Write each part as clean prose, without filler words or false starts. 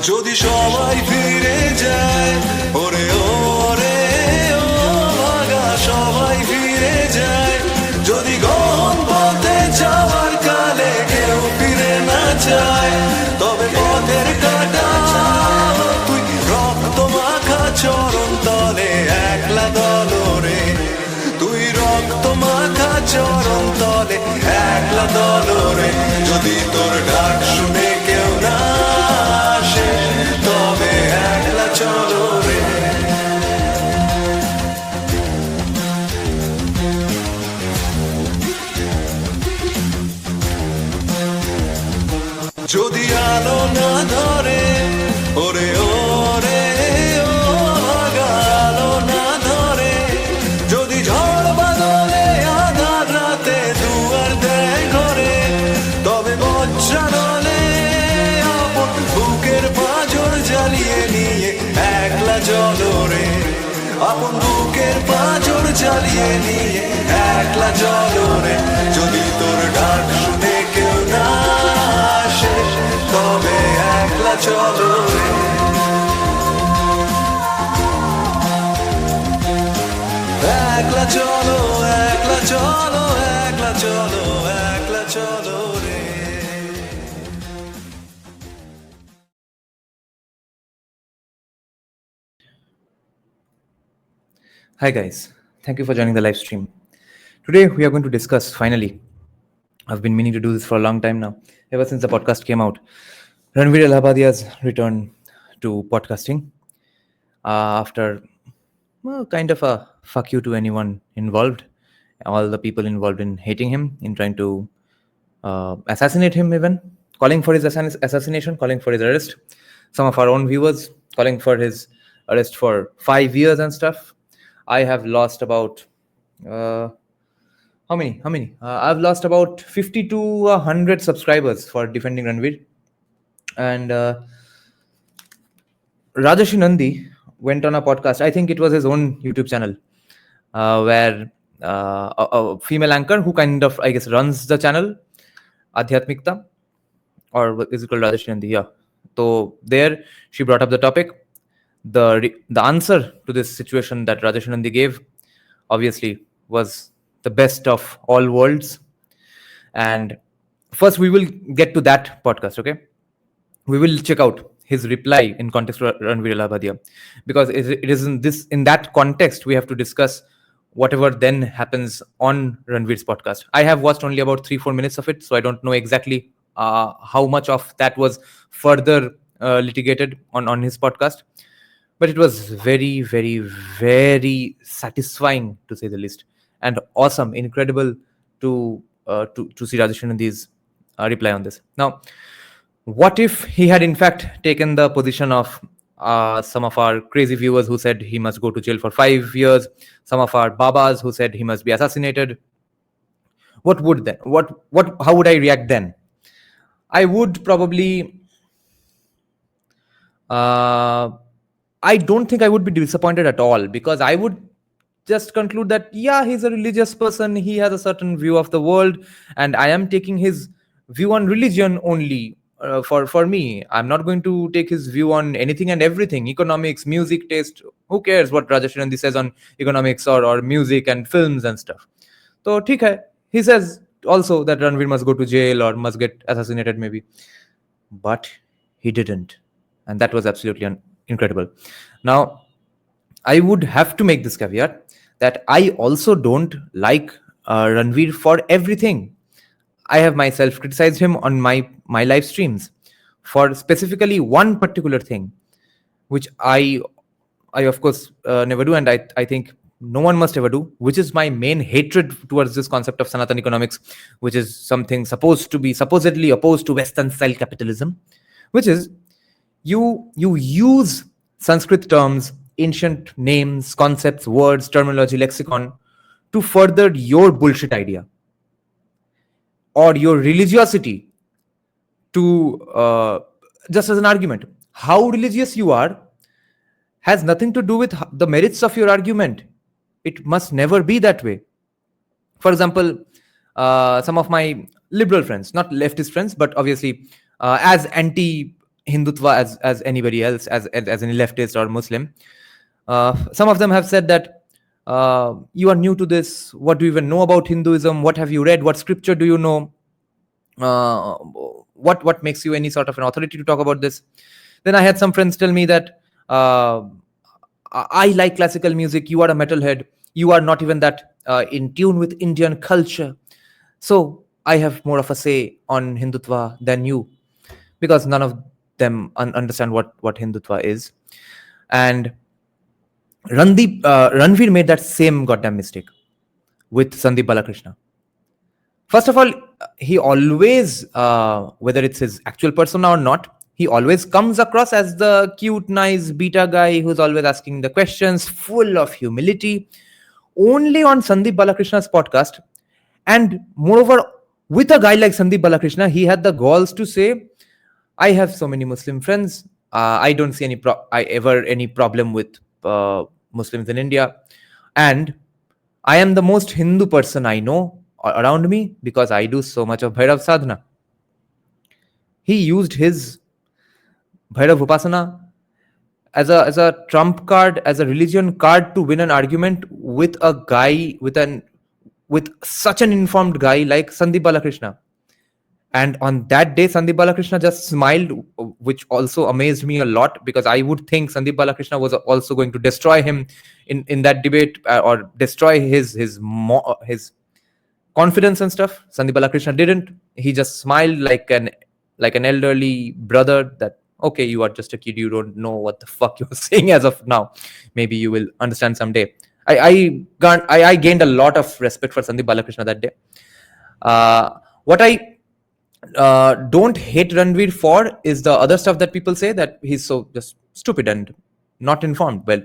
যদি সবাই ফিরে যায়, ওরে ওরে ও ভাগা সবাই ফিরে যায়, যদি গহন পথে যাওয়ার কালে কেউ ফিরে না যায়, তবে পথের কাটা তুই রক্ত মাখা চরণ তলে একলা দলরে, তুই রক্ত মাখা চরণ তলে একলা দলরে, যদি তোর ডাক শুনে কেউ না আসে তবে একলা চলো রে। যদি আলো না ধরে, ওরে ওরে ও ভাগা আলো না ধরে, যদি ঝড় বাদলে আধার রাতে দুয়ার দেয় ঘরে, তবে বজ্রানলে আপন বুকের পাঁজর জ্বালিয়ে নিয়ে একলা চলো রে, আপন বুকের পাঁজর জ্বালিয়ে নিয়ে একলা চলো রে, যদি তোর ডাক শুনে কেউ না আসে তবে একলা চলো রে। একলা চলো, একলা চলো, একলা চলো, একলা চলো রে। Hi guys, thank you for joining the live stream. Today we are going to discuss, finally, I've been meaning to do this for a long time now, ever since the podcast came out, Ranveer Allahbadia's return to podcasting after kind of a fuck you to anyone involved, all the people involved in hating him, in trying to assassinate him even, calling for his assassination, calling for his arrest, some of our own viewers calling for his arrest for 5 years and stuff. I have lost about how many? I've lost about 50 to 100 subscribers for defending Ranveer. And Rajarshi Nandy went on a podcast. I think it was his own YouTube channel, where a female anchor who kind of, I guess, runs the channel, Adhyatmikta, or is it called Rajarshi Nandy? Yeah. So there she brought up the topic. The answer to this situation that Rajarshi Nandy gave obviously was the best of all worlds. And first we will get to that podcast, okay? We will check out his reply in context to Ranveer Allahbadia, because it is in that context we have to discuss whatever then happens on Ranveer's podcast. I have watched only about 3-4 minutes of it, so I don't know exactly how much of that was further litigated on his podcast. But it was very, very, very satisfying, to say the least, and awesome, incredible to see Rajarshi Nandy's reply on this. Now, what if he had in fact taken the position of some of our crazy viewers who said he must go to jail for 5 years, some of our babas who said he must be assassinated? What would then? How would I react then? I would probably I don't think I would be disappointed at all, because I would just conclude that, yeah, he's a religious person, he has a certain view of the world, and I am taking his view on religion only. For me, I'm not going to take his view on anything and everything, economics, music taste. Who cares what Rajarshi Nandy says on economics or music and films and stuff? So theek hai. He says also that Ranveer must go to jail or must get assassinated maybe, but he didn't, and that was absolutely incredible. Now, I would have to make this caveat that I also don't like Ranveer for everything. I have myself criticized him on my live streams for specifically one particular thing, which I of course never do, and I think no one must ever do, which is my main hatred towards this concept of Sanatan economics, which is something supposedly opposed to Western style capitalism, which is you use Sanskrit terms, ancient names, concepts, words, terminology, lexicon to further your bullshit idea or your religiosity, to just as an argument. How religious you are has nothing to do with the merits of your argument. It must never be that way. For example, some of my liberal friends, not leftist friends, but obviously as anti Hindutva as anybody else, as any leftist or Muslim. Some of them have said that you are new to this. What do you even know about Hinduism? What have you read? What scripture do you know? Uh, what makes you any sort of an authority to talk about this? Then I had some friends tell me that I like classical music. You are a metalhead. You are not even that in tune with Indian culture. So I have more of a say on Hindutva than you, because none of them understand what Hindutva is. And Ranveer made that same goddamn mistake with Sandeep Balakrishna. First of all, he always, whether it's his actual persona or not, he always comes across as the cute, nice beta guy who's always asking the questions, full of humility. Only on Sandeep Balakrishna's podcast, and moreover, with a guy like Sandeep Balakrishna, he had the galls to say, "I have so many Muslim friends. I don't see any problem with Muslims in India, and I am the most Hindu person I know around me because I do so much of Bhairav Sadhana." He used his Bhairav Upasana as a trump card, as a religion card to win an argument with a guy with such an informed guy like Sandeep Balakrishna. And on that day, Sandeep Balakrishna just smiled, which also amazed me a lot, because I would think Sandeep Balakrishna was also going to destroy him in that debate, or destroy his confidence and stuff. Sandeep Balakrishna didn't. He just smiled like an elderly brother that, okay, you are just a kid, you don't know what the fuck you're saying as of now. Maybe you will understand someday. I gained a lot of respect for Sandeep Balakrishna that day. What I don't hate Ranveer for is the other stuff that people say, that he's so just stupid and not informed. Well,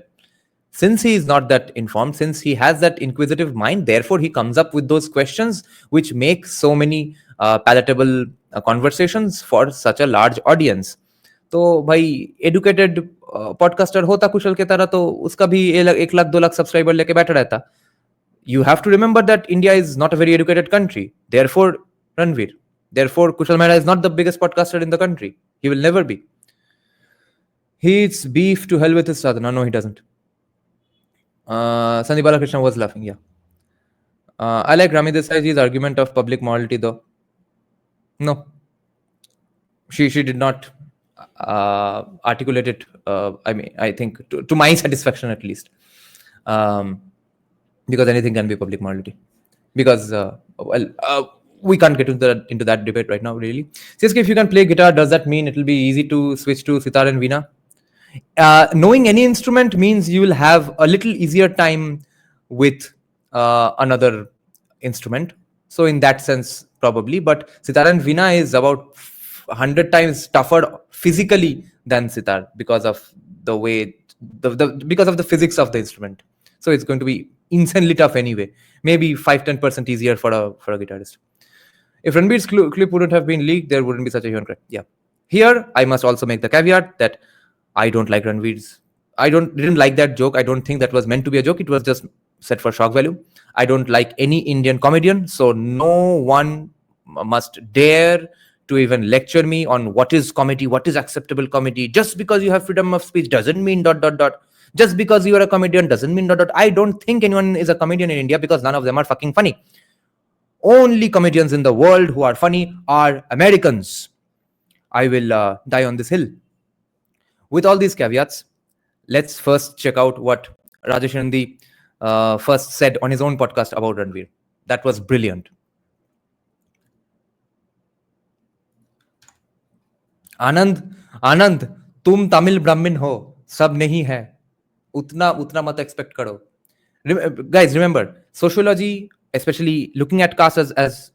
since he is not that informed, since he has that inquisitive mind, therefore he comes up with those questions which make so many palatable conversations for such a large audience. तो भाई educated podcaster होता कुशल के तरह, तो उसका भी 1 lakh 2 lakh subscriber लेके बैठा रहता. You have to remember that India is not a very educated country. Therefore, Ranveer, therefore, Kushal Mehra is not the biggest podcaster in the country. He will never be. He eats beef to hell with his sadhana. No, he doesn't. Sandeep Balakrishna was laughing, yeah. I like Rami Desai's argument of public morality, though. No. She did not articulate it, I think, to my satisfaction at least. Because anything can be public morality. Because, we can't get into that debate right now, really. CSK, if you can play guitar, does that mean it'll be easy to switch to sitar and veena? Knowing any instrument means you will have a little easier time with another instrument. So in that sense, probably. But sitar and veena is about 100 times tougher physically than sitar, because of the way because of the physics of the instrument. So it's going to be insanely tough anyway. Maybe 5-10% easier for a guitarist. If Ranveer's clip wouldn't have been leaked, there wouldn't be such a hue and cry. Yeah. Here, I must also make the caveat that I don't like Ranveer's. Didn't like that joke. I don't think that was meant to be a joke. It was just set for shock value. I don't like any Indian comedian, so no one must dare to even lecture me on what is comedy, what is acceptable comedy. Just because you have freedom of speech doesn't mean ... Just because you are a comedian doesn't mean ... I don't think anyone is a comedian in India, because none of them are fucking funny. Only comedians in the world who are funny are Americans. I will die on this hill. With all these caveats, let's first check out what Rajarshi first said on his own podcast about Ranveer. That was brilliant. आनंद, तुम तमिल ब्राह्मण हो, सब नहीं है, उतना मत expect करो. Guys, remember, sociology, especially looking at caste as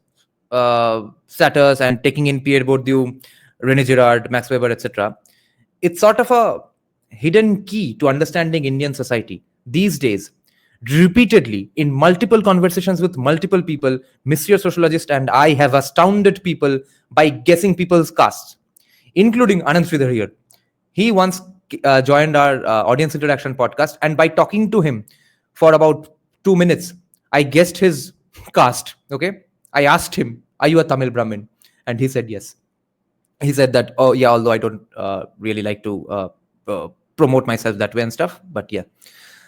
satires and taking in Pierre Bourdieu, René Girard, Max Weber, etc., it's sort of a hidden key to understanding Indian society. These days, repeatedly, in multiple conversations with multiple people, Mr. Sociologist and I have astounded people by guessing people's castes, including Anand Sridhar here. He once joined our audience interaction podcast, and by talking to him for about 2 minutes, I guessed his caste. Okay, I asked him, "Are you a Tamil Brahmin?" And he said yes. he said that, oh yeah, although I don't really like to promote myself that way and stuff, but yeah.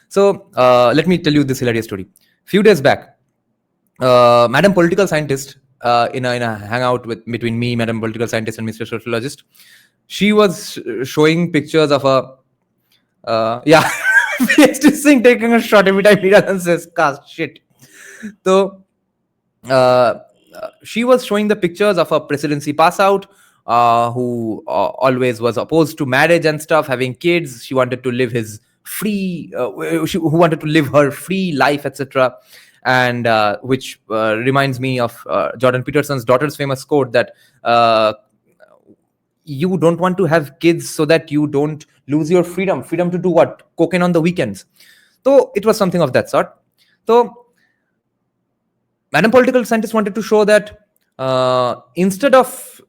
So let me tell you this hilarious story. Few days back, Madam Political Scientist, in a hangout with between me, Madam Political Scientist, and Mr. Sociologist, she was showing pictures of a yeah, PhD Singh taking a shot every time he doesn't says caste shit. So she was showing the pictures of a presidency pass out who always was opposed to marriage and stuff, having kids. She wanted to live his free, who wanted to live her free life, etc. And which reminds me of Jordan Peterson's daughter's famous quote that you don't want to have kids so that you don't lose your freedom to do what? Cocaine on the weekends. So it was something of that sort. So Madam Political Scientist wanted to show that instead of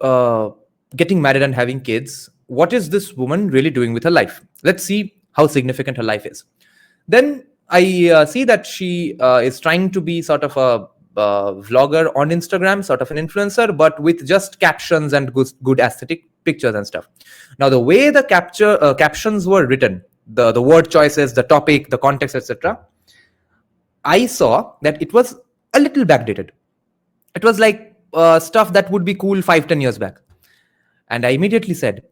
getting married and having kids, what is this woman really doing with her life? Let's see how significant her life is. Then I see that she is trying to be sort of a vlogger on Instagram, sort of an influencer, but with just captions and good aesthetic pictures and stuff. Now, the way the captions were written, the word choices, the topic, the context, etc., I saw that it was a little backdated. It was like stuff that would be cool 5-10 years back. And I immediately said,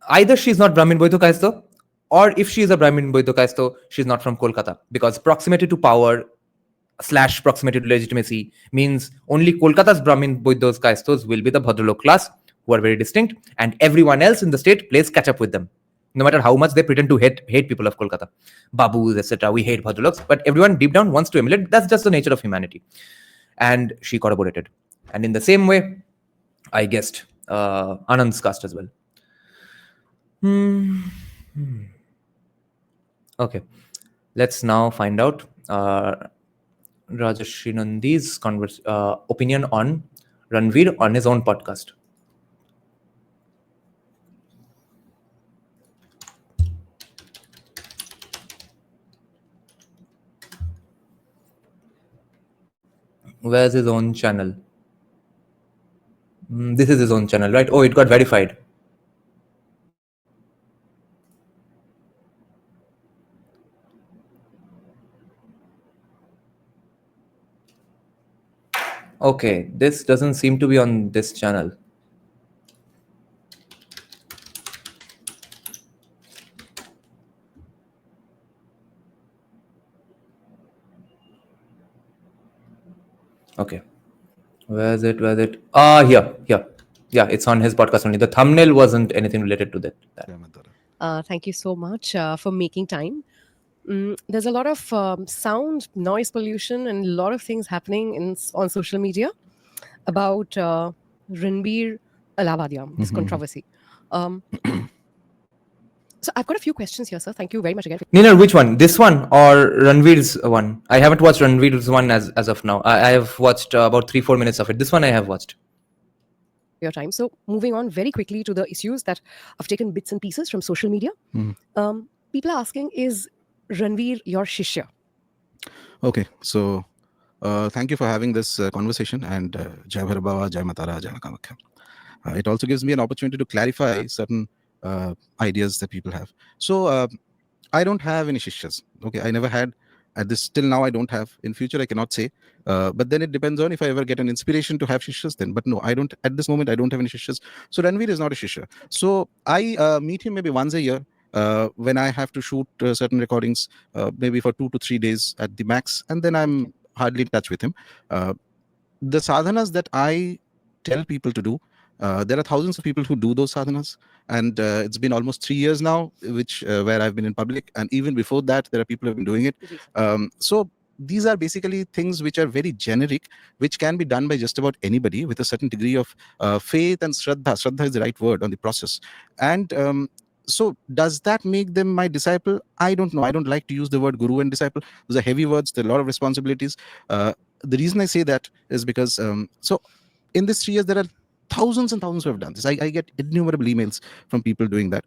either she's not Brahmin Boito Kaisto, or if she is a Brahmin Boito Kaisto, she's not from Kolkata. Because proximity to power / proximity to legitimacy means only Kolkata's Brahmin Boitos Kaistos will be the Bhadralok class, who are very distinct, and everyone else in the state plays catch up with them. No matter how much they pretend to hate people of Kolkata, Babus, etc. We hate Bhadraloks, but everyone deep down wants to emulate. That's just the nature of humanity. And she corroborated. And in the same way, I guessed Anand's caste as well. Okay, let's now find out Rajarshi Nandy's opinion on Ranveer on his own podcast. Where's his own channel? This is his own channel, right? Oh, it got verified. Okay, this doesn't seem to be on this channel. Okay. Where's it? Here. Yeah, it's on his podcast only. The thumbnail wasn't anything related to that. Thank you so much for making time. There's a lot of sound, noise pollution, and a lot of things happening on social media about Ranveer Allahbadia, this controversy. So I've got a few questions here, sir. Thank you very much again. Nina, which one? This one or Ranveer's one? I haven't watched Ranveer's one as of now. I have watched about 3-4 minutes of it. This one I have watched. Your time. So moving on very quickly to the issues that I've taken bits and pieces from social media. People are asking, is Ranveer your shishya? Okay, so thank you for having this conversation, and Jai Bharabhava, Jai Matara, Jai Kamakhya. It also gives me an opportunity to clarify certain ideas that people have. So I don't have any shishyas. Okay, I never had. At this till now, I don't have. In future, I cannot say. But then it depends on if I ever get an inspiration to have shishyas. Then, but no, I don't. At this moment, I don't have any shishyas. So Ranveer is not a shishya. So I meet him maybe once a year. When I have to shoot certain recordings, maybe for 2 to 3 days at the max, and then I'm hardly in touch with him. The sadhanas that I tell people to do, there are thousands of people who do those sadhanas, and it's been almost 3 years now, which where I've been in public, and even before that, there are people who have been doing it. So these are basically things which are very generic, which can be done by just about anybody with a certain degree of faith and shraddha. Shraddha is the right word on the process, and so does that make them my disciple? I don't know. I don't like to use the word guru and disciple. Those are heavy words. There are a lot of responsibilities. The reason I say that is because so in these 3 years, there are thousands and thousands who have done this. I get innumerable emails from people doing that.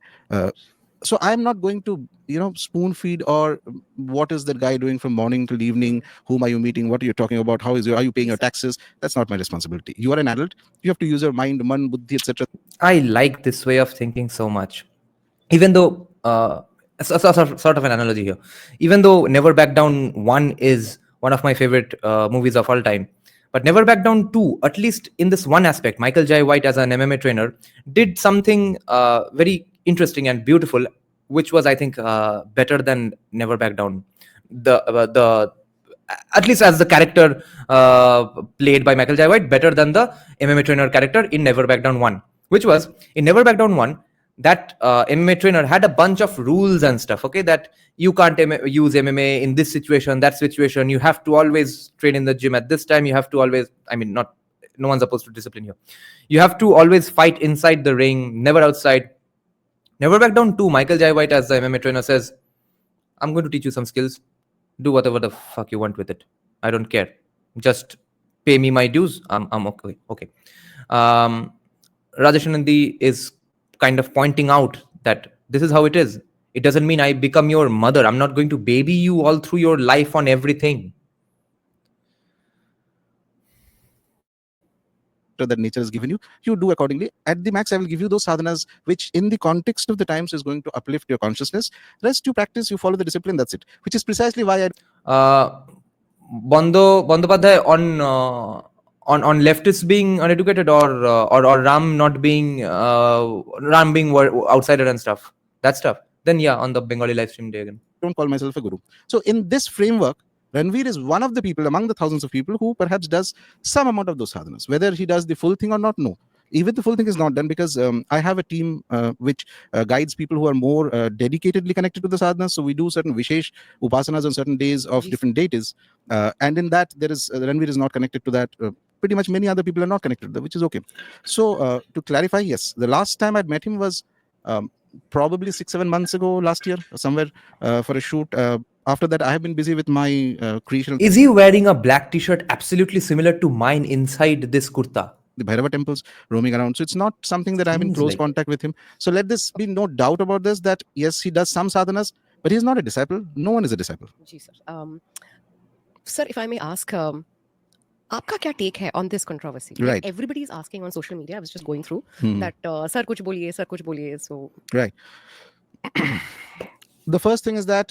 So I'm not going to spoon feed, or what is that guy doing from morning till evening, whom are you meeting, what are you talking about, are you paying your taxes? That's not my responsibility. You are an adult, you have to use your mind, man, buddhi, etc. I like this way of thinking so much. Even though, sort of an analogy here, even though Never Back Down 1 is one of my favorite movies of all time, but Never Back Down 2, at least in this one aspect, Michael Jai White as an MMA trainer did something very interesting and beautiful, which was, I think, better than Never Back Down. The At least as the character played by Michael Jai White, better than the MMA trainer character in Never Back Down 1, which was in Never Back Down 1, that MMA trainer had a bunch of rules and stuff, okay, that you can't use MMA in this situation, that situation, you have to always train in the gym at this time, you have to always, I mean, not, no one's supposed to discipline you, you have to always fight inside the ring, never outside. Never Back Down 2, Michael Jai White as the MMA trainer says, I'm going to teach you some skills, do whatever the fuck you want with it, I don't care, just pay me my dues, I'm okay. Rajarshi Nandy is kind of pointing out that this is how it is. It doesn't mean I become your mother. I'm not going to baby you all through your life on everything. That nature has given you, you do accordingly. At the max, I will give you those sadhanas which in the context of the times is going to uplift your consciousness. Rest you practice, you follow the discipline, that's it. Which is precisely why Bandyopadhyay on leftists being uneducated, or Ram not being Ram being outsider and stuff, that stuff, then yeah, on the Bengali live stream day again. don't call myself a guru. So in this framework, Ranveer is one of the people among the thousands of people who perhaps does some amount of those sadhanas. Whether he does the full thing or not, no. Even the full thing is not done, because I have a team which guides people who are more dedicatedly connected to the sadhana. So we do certain Vishesh upasanas on certain days of different deities. And in that, there is Ranveer is not connected to that. Pretty much many other people are not connected to that, which is okay. So to clarify, yes, the last time I'd met him was probably 6-7 months ago, last year, somewhere for a shoot. After that, I have been busy with my creation. Is he wearing a black t-shirt absolutely similar to mine inside this kurta? The Bhairava temples roaming around. So it's not something that I'm in Seems close like contact with him. So let this be no doubt about this, that yes, he does some sadhanas, but he's not a disciple. No one is a disciple. Ji, sir. Sir, if I may ask, आपका क्या take है on this controversy? Like, Right. everybody is asking on social media. I was just going through Hmm. that. Sir, कुछ बोलिए, sir, कुछ बोलिए. So Right. The first thing is that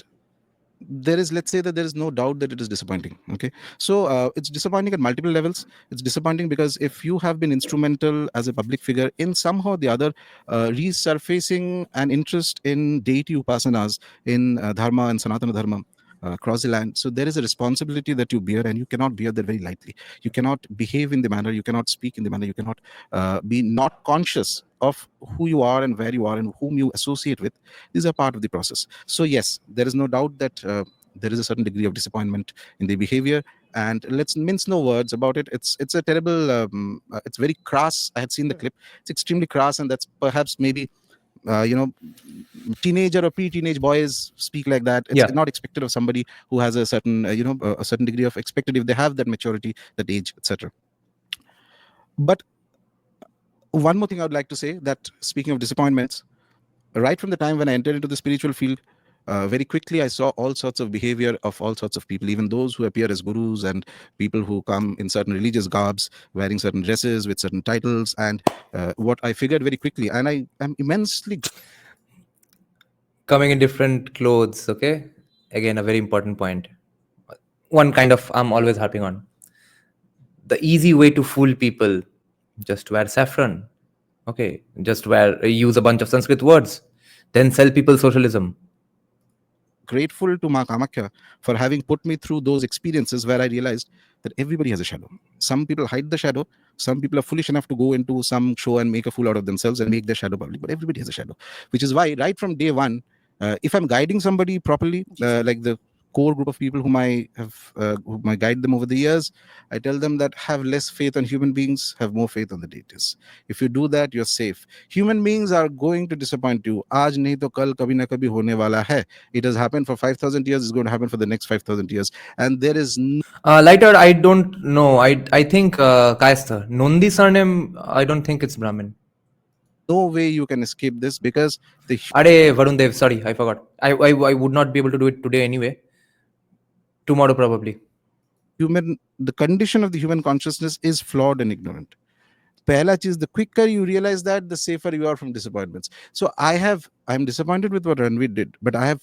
there is, let's say that there is no doubt that it is disappointing. Okay. So it's disappointing at multiple levels. It's disappointing because if you have been instrumental as a public figure in somehow or the other resurfacing an interest in deity upasanas in dharma and sanatana dharma across the land, so there is a responsibility that you bear, and you cannot bear that very lightly. You cannot behave in the manner, you cannot speak in the manner, you cannot be not conscious of who you are and where you are and whom you associate with. These are part of the process. So yes, there is no doubt that there is a certain degree of disappointment in the behavior, and let's mince no words about it. It's a terrible, it's very crass. I had seen the clip. It's extremely crass, and that's perhaps maybe teenager or pre-teenage boys speak like that. It's Yeah. not expected of somebody who has a certain a certain degree of expected, if they have that maturity, that age, etc. But one more thing I would like to say, that speaking of disappointments, right from the time when I entered into the spiritual field, very quickly I saw all sorts of behavior of all sorts of people, even those who appear as gurus and people who come in certain religious garbs, wearing certain dresses with certain titles. And what I figured very quickly, and I am immensely Coming in different clothes, okay, again a very important point, one kind of I'm always harping on. The easy way to fool people, just wear saffron, okay, just use a bunch of Sanskrit words, then sell people socialism. grateful to Ma Kamakhya for having put me through those experiences where I realized that everybody has a shadow. Some people hide the shadow. Some people are foolish enough to go into some show and make a fool out of themselves and make their shadow public. But everybody has a shadow, which is why right from day one, if I'm guiding somebody properly, like the core group of people whom I guide them over the years, I tell them that have less faith on human beings, have more faith on the deities. If you do that, you're safe. Human beings are going to disappoint you. Aaj nahi to kal kabhi na kabhi hone wala hai. It has happened for 5,000 years. It's going to happen for the next 5,000 years. And there is Lighter, I don't know. I think Caste. Nondi surname, I don't think it's Brahmin. no way you can escape this, because the Are Varun Dev, sorry, I forgot. I would not be able to do it today anyway. Tomorrow probably. the condition of the human consciousness is flawed and ignorant. Pehla cheez, the quicker you realize that, the safer you are from disappointments. So I'm disappointed with what Ranveer did, but I have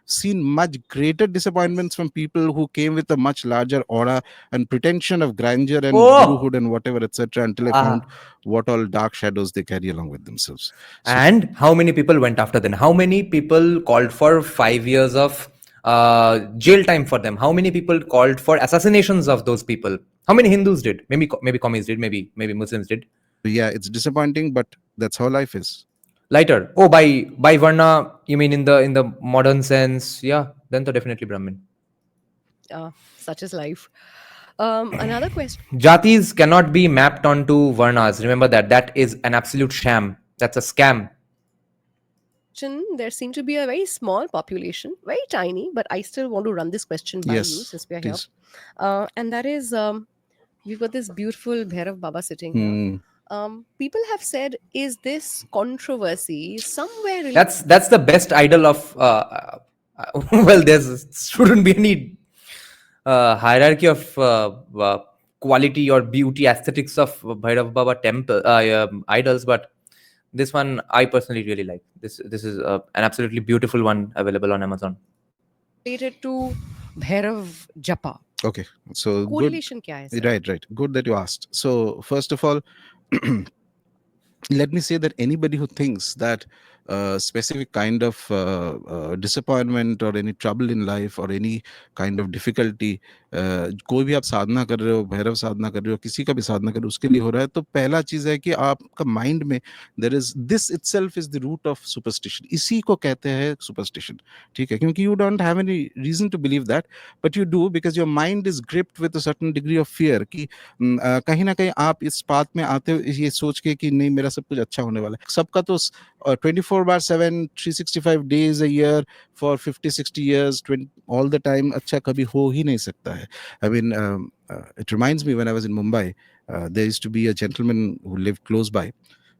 seen much greater disappointments from people who came with a much larger aura and pretension of grandeur and guruhood and whatever, etc., until I found what all dark shadows they carry along with themselves. So, And how many people went after them? How many people called for 5 years of jail time for them? How many people called for assassinations of those people? How many Hindus did? Maybe communists did. Maybe Muslims did. yeah, it's disappointing, but that's how life is. Lighter. Oh, by Varna, you mean in the modern sense? Yeah, then to definitely Brahmin. Such is life. Another question. Jatis cannot be mapped onto Varnas. Remember that. That is an absolute sham. That's a scam. There seemed to be a very small population, very tiny, but I still want to run this question by you since we are please. here. And that is, we've got this beautiful Bhairav Baba sitting here. People have said, is this controversy somewhere related? That's the best idol of. Well, there shouldn't be any hierarchy of quality or beauty aesthetics of Bhairav Baba temple idols, but this one I personally really like. This is an absolutely beautiful one available on Amazon. Related to Bhairav Japa. Okay, so correlation kya hai, sir? Right. Good that you asked. So first of all, let me say that anybody who thinks that specific kind of disappointment or any trouble in life or any kind of difficulty, कोई भी आप साधना कर रहे हो, भैरव साधना कर रहे हो, किसी का भी साधना कर रहे हो, उसके लिए हो रहा है, तो पहला चीज है कि आपका माइंड में there is this itself is the root of superstition. इसी को कहते हैं superstition. ठीक है, क्योंकि you don't have any reason to believe that, but you do because your mind is gripped with a certain degree of fear कि कहीं ना कहीं आप इस बात में आते हो ये सोच के कि नहीं मेरा सब कुछ अच्छा होने वाला है. सबका तो 24/7 365 days a year for 50-60 years all the time अच्छा कभी हो ही नहीं सकता है. I mean, it reminds me when I was in Mumbai, there used to be a gentleman who lived close by.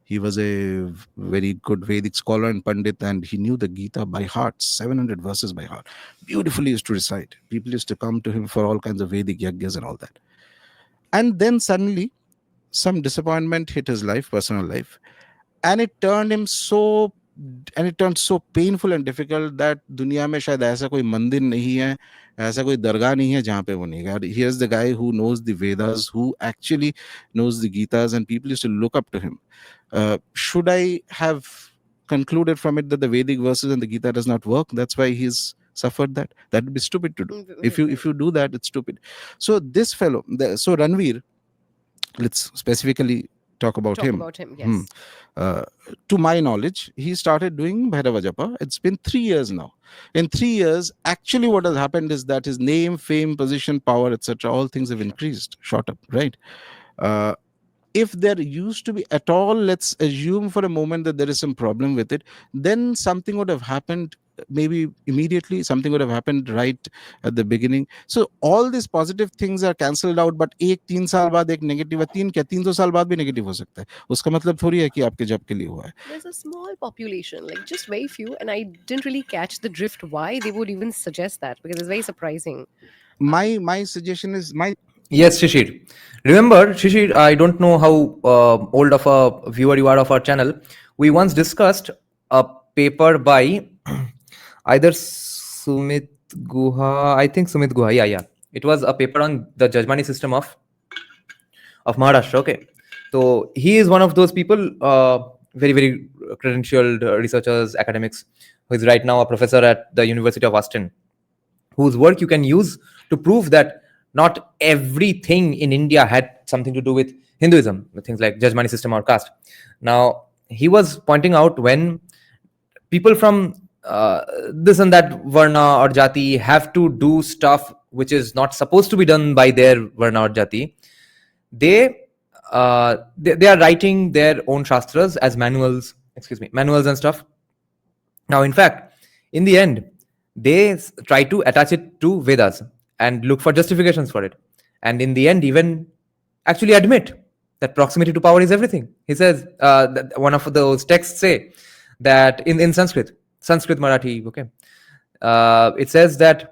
He was a very good Vedic scholar and Pandit, and he knew the Gita by heart, 700 verses by heart. Beautifully used to recite. People used to come to him for all kinds of Vedic yajnas and all that. And then suddenly, some disappointment hit his life, personal life, and it turned so painful and difficult that दुनिया में शायद ऐसा कोई मंदिर नहीं है, ऐसा कोई दरगाह नहीं है जहाँ पे वो नहीं गया. Here's the guy who knows the Vedas, who actually knows the Gitas, and people used to look up to him. Should I have concluded from it that the Vedic verses and the Gita does not work? That's why he's suffered that. That would be stupid to do. If you do that, it's stupid. So this fellow, so Ranveer, let's specifically talk about him. Yes. To my knowledge, he started doing Bhairava Japa. It's been 3 years now. In 3 years, actually what has happened is that his name, fame, position, power, etc., all things have increased, shot up, right? If there used to be at all, let's assume for a moment that there is some problem with it, then something would have happened maybe immediately, something would have happened right at the beginning. So all these positive things are cancelled out, but एक 3 साल बाद एक negative है, 300 साल बाद भी negative हो सकता है. उसका मतलब थोड़ी है कि आपके जब के लिए हुआ है. There's a small population, like just very few, and I didn't really catch the drift why they would even suggest that, because it's very surprising. My suggestion is Yes, Shishir. Remember, Shishir, I don't know how old of a viewer you are of our channel. We once discussed a paper by either Sumit Guha, I think Sumit Guha, yeah. It was a paper on the Jajmani system of Maharashtra, okay. So he is one of those people, very, very credentialed researchers, academics, who is right now a professor at the University of Austin, whose work you can use to prove that not everything in India had something to do with Hinduism, things like Jajmani system or caste. Now, he was pointing out when people from this and that Varna or Jati have to do stuff which is not supposed to be done by their Varna or Jati, they are writing their own Shastras as manuals and stuff. Now, in fact, in the end, they try to attach it to Vedas and look for justifications for it. And in the end, even actually admit that proximity to power is everything. He says, that one of those texts say that in Sanskrit Marathi, okay, it says that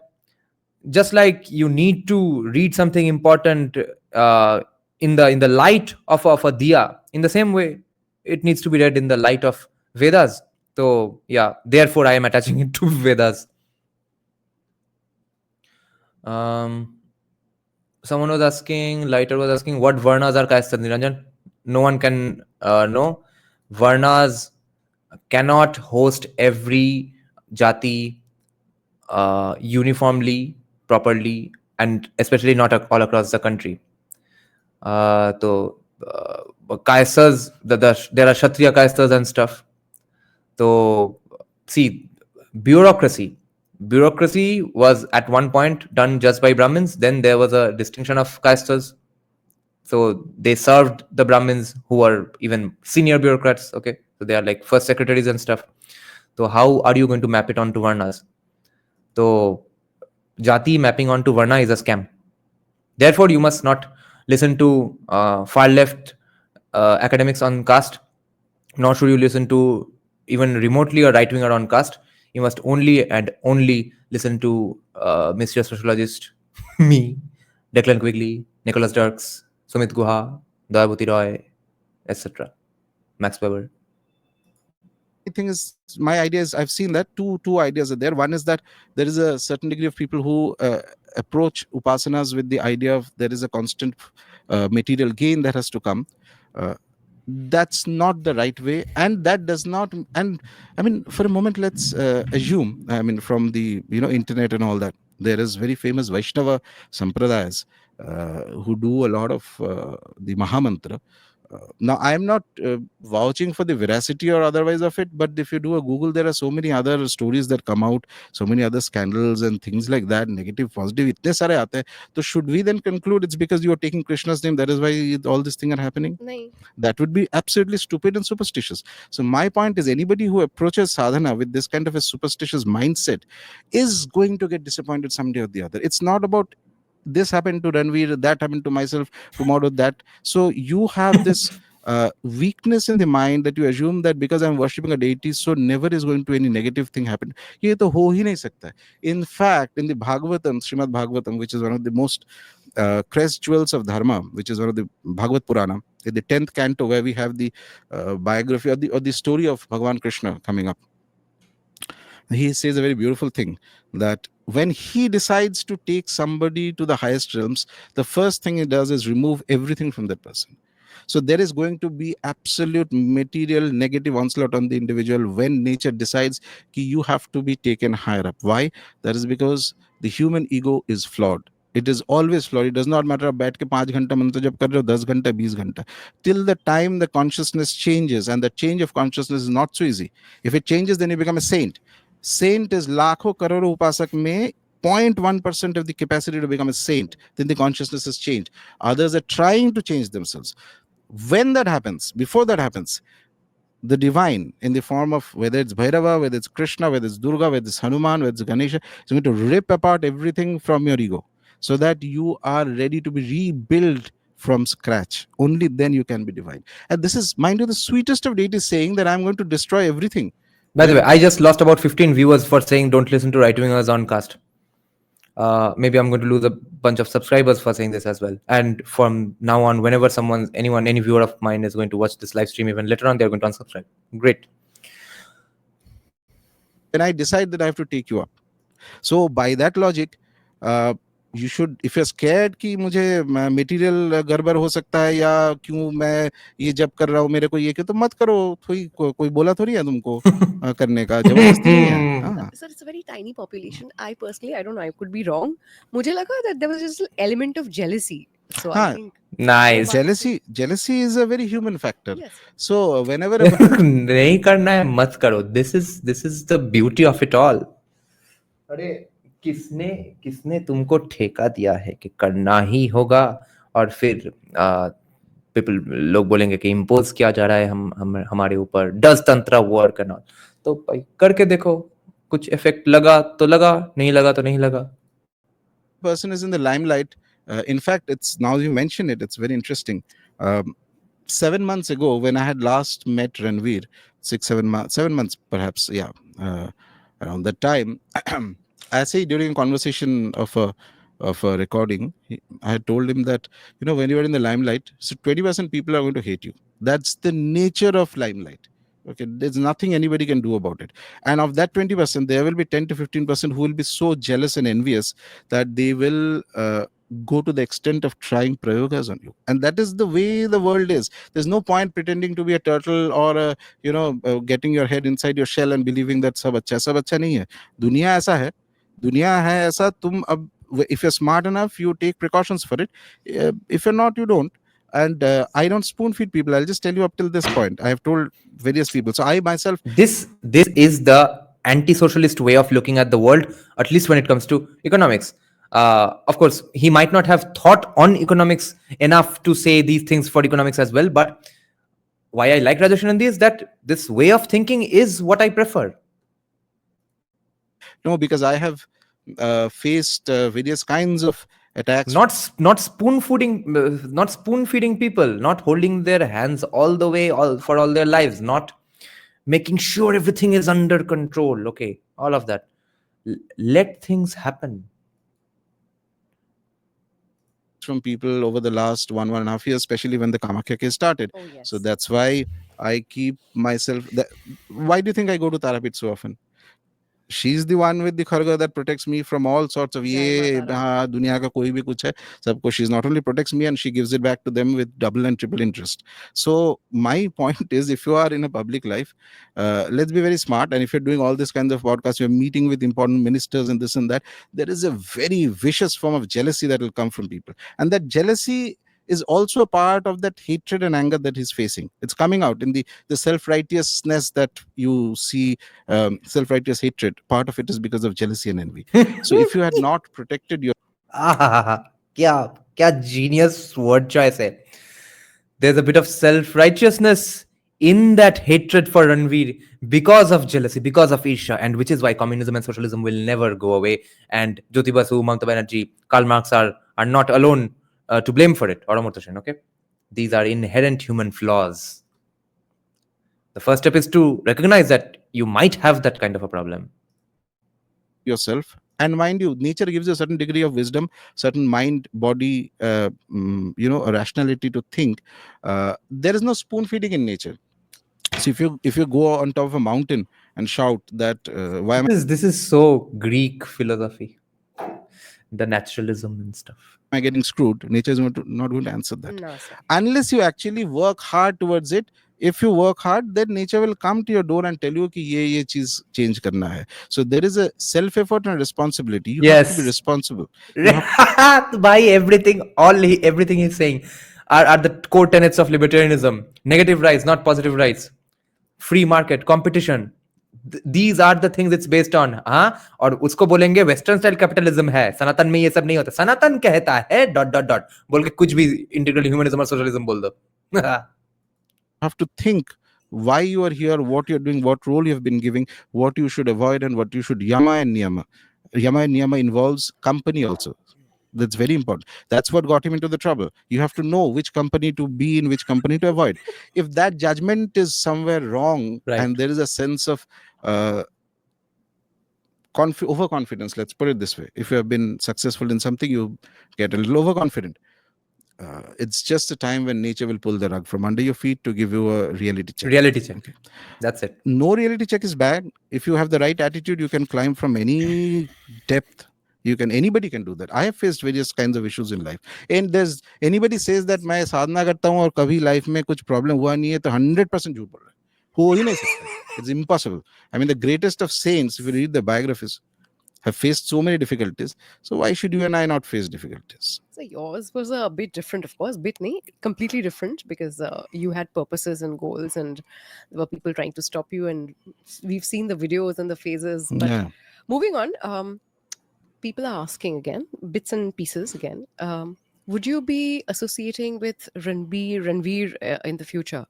just like you need to read something important in the light of a diya, in the same way it needs to be read in the light of Vedas. So yeah, therefore I am attaching it to Vedas. Someone was asking, Lighter was asking, what Varnas are Caste, Niranjan? No one can know. Varnas cannot host every jati uniformly, properly, and especially not all across the country. So, Kaistas, there are Kshatriya Kaistas and stuff. So, see, bureaucracy was at one point done just by Brahmins. Then there was a distinction of castes. So they served the Brahmins who were even senior bureaucrats. Okay, so they are like first secretaries and stuff. So how are you going to map it onto Varnas? So jati mapping onto Varna is a scam. Therefore, you must not listen to far left academics on caste, nor should you listen to even remotely a right winger on caste. You must only and only listen to mischievous sociologist, me, Declan Quigley, Nicholas Dirks, Sumit Guha, Dayabhuti Roy, etc. Max Weber. The thing is, my idea is, I've seen that two ideas are there. One is that there is a certain degree of people who approach upasanas with the idea of there is a constant material gain that has to come. That's not the right way, and that does not. And I mean, for a moment, let's assume, I mean, from the internet and all that, there is very famous Vaishnava sampradayas who do a lot of the Mahamantra. Now, I am not vouching for the veracity or otherwise of it, but if you do a Google, there are so many other stories that come out, so many other scandals and things like that, negative, positive. Itne sare aate hai. So should we then conclude it's because you are taking Krishna's name, that is why all these things are happening? Nahin. That would be absolutely stupid and superstitious. So my point is, anybody who approaches sadhana with this kind of a superstitious mindset is going to get disappointed someday or the other. It's not about this happened to Ranveer, that happened to myself, tomorrow that. So you have this weakness in the mind that you assume that because I'm worshipping a deity, so never is going to any negative thing happen. Ye to ho hi nahi sakta hai. In fact, in the Bhagavatam, Srimad Bhagavatam, which is one of the most crest jewels of dharma, which is one of the Bhagavad Purana, in the 10th canto, where we have the biography or the story of Bhagavan Krishna coming up, he says a very beautiful thing, that when he decides to take somebody to the highest realms, the first thing he does is remove everything from that person. So there is going to be absolute material negative onslaught on the individual when nature decides that you have to be taken higher up. Why? That is because the human ego is flawed. It is always flawed. It does not matter if बैठ के 5 घंटा मंत्र जप कर रहे हो, 10 घंटा, 20 घंटा, till the time the consciousness changes, and the change of consciousness is not so easy. If it changes, then you become a saint. Saint is लाखों करोड़ों उपासक में 0.1% of the capacity to become a saint. Then the consciousness has changed. Others are trying to change themselves. When that happens, before that happens, the divine, in the form of whether it's Bhairava, whether it's Krishna, whether it's Durga, whether it's Hanuman, whether it's Ganesha, is going to rip apart everything from your ego so that you are ready to be rebuilt from scratch. Only then you can be divine. And this is, mind you, the sweetest of deities saying that I'm going to destroy everything. By the way, I just lost about 15 viewers for saying don't listen to right wingers on Caste. Maybe I'm going to lose a bunch of subscribers for saying this as well. And from now on, whenever any viewer of mine is going to watch this live stream, even later on, they're going to unsubscribe. Great. When I decide that I have to take you up. So by that logic, you should, if you're scared कि मुझे material गड़बड़ हो सकता है या क्यों मैं ये जब कर रहा हूँ मेरे को ये क्यों, तो मत करो. कोई बोला थोड़ी है तुमको करने का, जबरदस्ती नहीं है. हाँ. Sir, it's a very tiny population. I personally, I don't know, I could be wrong. मुझे लगा that there was just an element of jealousy. So I think Nice. Jealousy is a very human factor. yes. So whenever नहीं करना है मत करो. This is the beauty of it all. अरे किसने तुमको ठेका दिया है कि करना ही होगा, और फिर लोग बोलेंगे कि इम्पोज किया जा रहा है हमारे ऊपर, डज तंत्र वर्क एंड ऑल. तो भाई करके देखो, कुछ इफेक्ट लगा तो लगा, नहीं लगा तो नहीं लगा. person is in the limelight, in fact, it's, now you mention it, it's very interesting. 7 months ago, when I had last met Ranveer, 7 months perhaps, yeah, around that time, I say during a conversation of a recording, I had told him that, when you are in the limelight, so 20% people are going to hate you. That's the nature of limelight. Okay, there's nothing anybody can do about it. And of that 20%, there will be 10 to 15% who will be so jealous and envious that they will go to the extent of trying prayogas on you. And that is the way the world is. There's no point pretending to be a turtle or getting your head inside your shell and believing that सब अच्छा नहीं है. दुनिया है ऐसा. तुम अब, if you're smart enough, you take precautions for it. If you're not, you don't. And I don't spoon feed people. I'll just tell you up till this point. I have told various people. So I myself, This is the anti-socialist way of looking at the world, at least when it comes to economics. Of course, he might not have thought on economics enough to say these things for economics as well. But why I like Rajarshi Nandy is that this way of thinking is what I prefer. no, because I have faced various kinds of attacks. Not spoon feeding people, not holding their hands all the way for all their lives, not making sure everything is under control. Okay, all of that. Let things happen. From people over the last 1.5 years, especially when the Kamakhya case started. Oh, yes. So that's why I keep myself. Why do you think I go to Tarapit so often? She's the one with the kharga that protects me from all sorts of Jai ye Mata हाँ दुनिया का कोई भी कुछ है सबको. She's not only protects me and she gives it back to them with double and triple interest. So my point is, if you are in a public life, let's be very smart. And if you're doing all this kinds of podcasts, you're meeting with important ministers and this and that, there is a very vicious form of jealousy that will come from people. And that jealousy is also a part of that hatred and anger that he's facing. It's coming out in the self-righteousness that you see, self-righteous hatred. Part of it is because of jealousy and envy. So if you had not protected your क्या genius word choice hai. There's a bit of self-righteousness in that hatred for Ranveer because of jealousy, because of Isha, and which is why communism and socialism will never go away. And Jyoti Basu, Mamata Banerjee, Karl Marx are not alone to blame for it. Or Amartya Sen, okay? These are inherent human flaws. The first step is to recognize that you might have that kind of a problem. yourself, and mind you, nature gives you a certain degree of wisdom, certain mind body a rationality to think. There is no spoon feeding in nature. So if you go on top of a mountain and shout that why am This is so Greek philosophy, the naturalism and stuff. I getting screwed, nature is not going to answer that. No, sir. Unless you actually work hard towards it. If you work hard, then nature will come to your door and tell you कि ये चीज change करना है. So there is a self effort and responsibility. You have to be Yes. responsible. By everything he's saying are the core tenets of libertarianism. Negative rights, not positive rights. Free market, competition. These are the things it's based on. हाँ, और उसको बोलेंगे western style capitalism है, सनातन में ये सब नहीं होता. सनातन कहता है ... बोल के कुछ भी इंटीग्रल ह्यूमनिज्म और सोशलिज्म बोल दो. Have to think why you are here, what you're doing, what role you have been giving, what you should avoid and what you should. Yama and niyama. Yama and niyama involves company also. That's very important. That's what got him into the trouble. You have to know which company to be in, which company to avoid. If that judgment is somewhere wrong, Right. and there is a sense of overconfidence, let's put it this way. If you have been successful in something, you get a little overconfident. It's just a time when nature will pull the rug from under your feet to give you a reality check. Reality check. Okay. That's it. No reality check is bad. If you have the right attitude, you can climb from any depth. Anybody can do that. I have faced various kinds of issues in life. And there's anybody says that मैं साधना करता हूँ और कभी life में कुछ problem हुआ नहीं है तो 100% झूठ बोल रहा है. हो ही नहीं सकता. It's impossible. I mean, the greatest of saints, if you read the biographies, have faced so many difficulties. So why should you and I not face difficulties? So yours was a bit different, of course, completely different, because you had purposes and goals, and there were people trying to stop you, and we've seen the videos and the phases. But Yeah. moving on, people are asking again, bits and pieces again. Would you be associating with Ranveer in the future?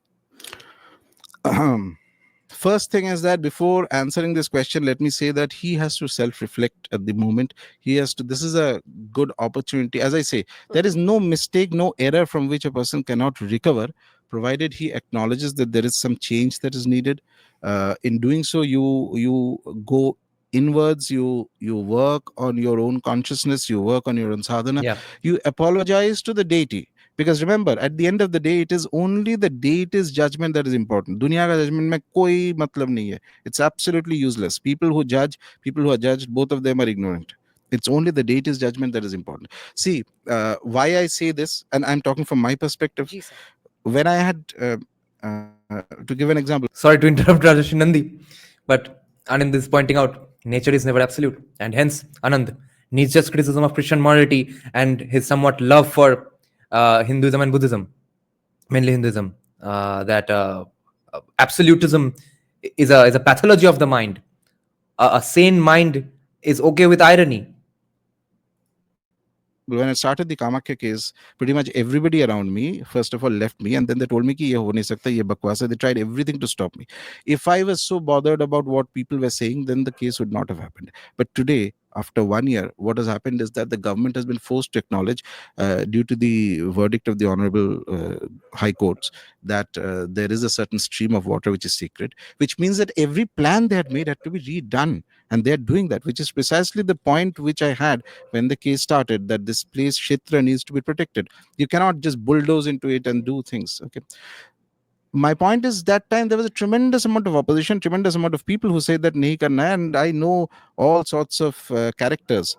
First thing is that before answering this question, let me say that he has to self-reflect at the moment. This is a good opportunity. As I say, there is no mistake, no error from which a person cannot recover, provided he acknowledges that there is some change that is needed. In doing so, you go inwards, you work on your own consciousness, you work on your own sadhana, Yeah. you apologize to the deity. Because remember, at the end of the day, it is only the deity's judgment that is important. Dunya ka judgment mein koi matlab nahi hai. It's absolutely useless. People who judge, people who are judged, both of them are ignorant. It's only the deity's judgment that is important. See, why I say this, and I'm talking from my perspective. Ji, sir. When I had to give an example, Sorry to interrupt, Rajarshi Nandi, but Anand is pointing out nature is never absolute, and hence Anand needs just criticism of Christian morality and his somewhat love for Hinduism and Buddhism, mainly Hinduism. That absolutism is a pathology of the mind. A sane mind is okay with irony. when I started the Kamakya case, pretty much everybody around me, first of all, left me, and then they told me कि ये हो नहीं सकता, ये बकवास है. They tried everything to stop me. If I was so bothered about what people were saying, then the case would not have happened. But today, after 1 year, what has happened is that the government has been forced to acknowledge, due to the verdict of the honorable high courts, that there is a certain stream of water which is sacred, which means that every plan they had made had to be redone. And they're doing that, which is precisely the point which I had when the case started, that this place Kshetra needs to be protected. You cannot just bulldoze into it and do things. Okay. My point is, that time there was a tremendous amount of opposition, tremendous amount of people who say that nahi karna hai, and I know all sorts of characters,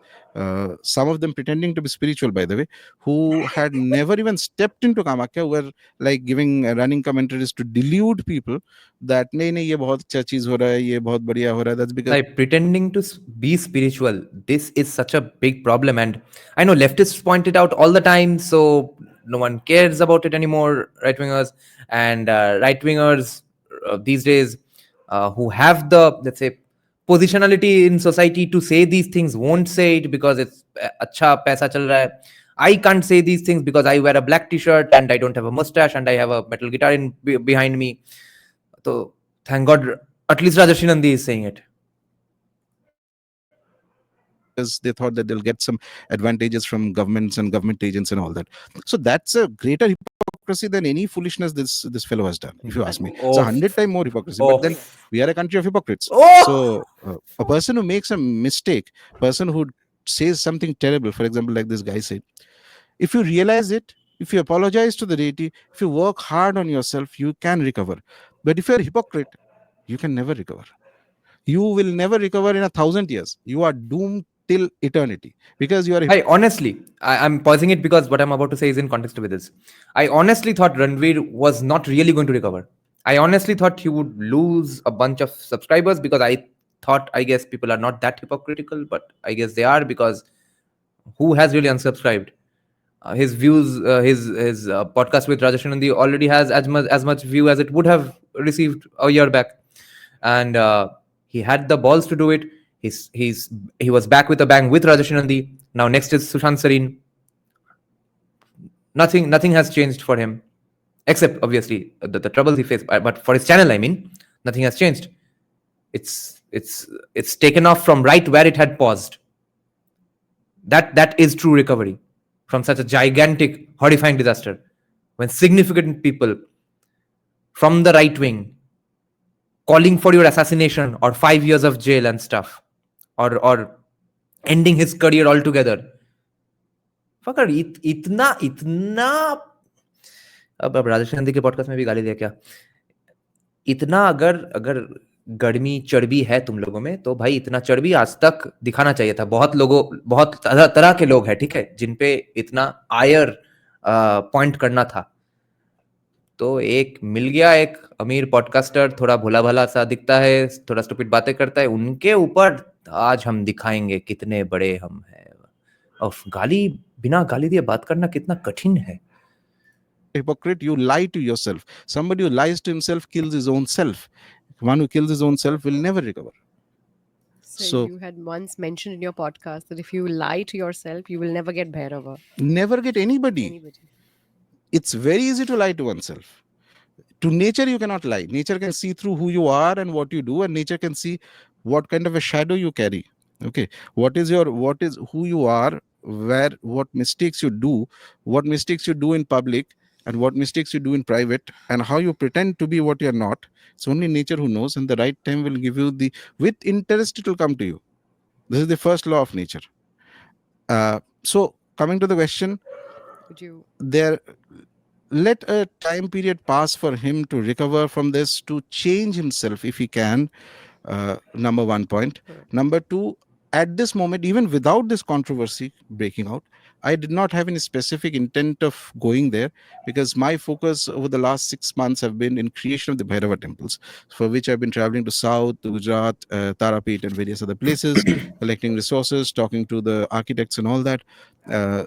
some of them pretending to be spiritual, by the way, who had never even stepped into Kamakya, were like giving running commentaries to delude people that nahi ye bahut acha cheez ho raha hai, ye bahut badhiya ho raha hai. That's because Like pretending to be spiritual, this is such a big problem, and I know leftists point it out all the time, so no one cares about it anymore. Right wingers and right wingers these days, who have the, let's say, positionality in society to say these things, won't say it because it's acha paisa chal raha hai. I can't say these things because I wear a black t-shirt and I don't have a mustache and I have a metal guitar behind me. So thank God, at least Rajarshi Nandi is saying it. they thought that they'll get some advantages from governments and government agents and all that. So that's a greater hypocrisy than any foolishness this fellow has done, if you ask me. It's 100 times more hypocrisy. But then we are a country of hypocrites. So a person who makes a mistake, person who says something terrible, for example, like this guy said, if you realize it, if you apologize to the deity, if you work hard on yourself, you can recover. But if you're a hypocrite, you can never recover. You will never recover in 1,000 years. You are doomed till eternity, because you are. I honestly, I'm pausing it because what I'm about to say is in context with this. I honestly thought Ranveer was not really going to recover. I honestly thought he would lose a bunch of subscribers because I guess people are not that hypocritical, but I guess they are, because who has really unsubscribed? His views, his podcast with Rajarshi Nandi already has as much view as it would have received a year back, and he had the balls to do it. He was back with a bang with Rajarshi Nandi. Now next is Sushant Sareen. Nothing has changed for him, except obviously the troubles he faced. But for his channel, I mean, nothing has changed. It's taken off from right where it had paused. That is true recovery from such a gigantic, horrifying disaster, when significant people from the right wing calling for your assassination or 5 years of jail and stuff, or ending his career altogether. फकर इतना अब राजेश नंदी के podcast में भी गाली दिया क्या? इतना अगर गर्मी चर्बी है तुम लोगों में, तो भाई इतना चर्बी आज तक दिखाना चाहिए था. बहुत तरह के लोग हैं, ठीक है, जिन पे इतना आयर पॉइंट करना था. तो एक मिल गया, एक अमीर पॉडकास्टर, थोड़ा भोला भाला सा दिखता है, थोड़ा स्टूपिड बातें करता है, उनके ऊपर आज हम दिखाएंगे कितने बड़े हम हैं. और बिना गाली दिए बात करना कितना कठिन है. Hypocrite, you lie to yourself. Somebody who lies to himself kills his own self. One who kills his own self will never recover. So you had once mentioned in your podcast that if you lie to yourself, you will never get Bhairava. Never get anybody. It's very easy to lie to oneself. To nature, you cannot lie. Nature can see through who you are and what you do, and nature can see what kind of a shadow you carry. Okay, what is who you are, what mistakes you do in public, and what mistakes you do in private, and how you pretend to be what you're not. It's only nature who knows, and the right time will give you the, with interest, it will come to you. This is the first law of nature. So coming to the question, Would you? there, let a time period pass for him to recover from this, to change himself if he can. Number one point. Number two, at this moment, even without this controversy breaking out, I did not have any specific intent of going there, because my focus over the last 6 months have been in creation of the Bhairava temples, for which I've been traveling to South, to Gujarat, Tarapet, and various other places, collecting resources, talking to the architects and all that. Uh,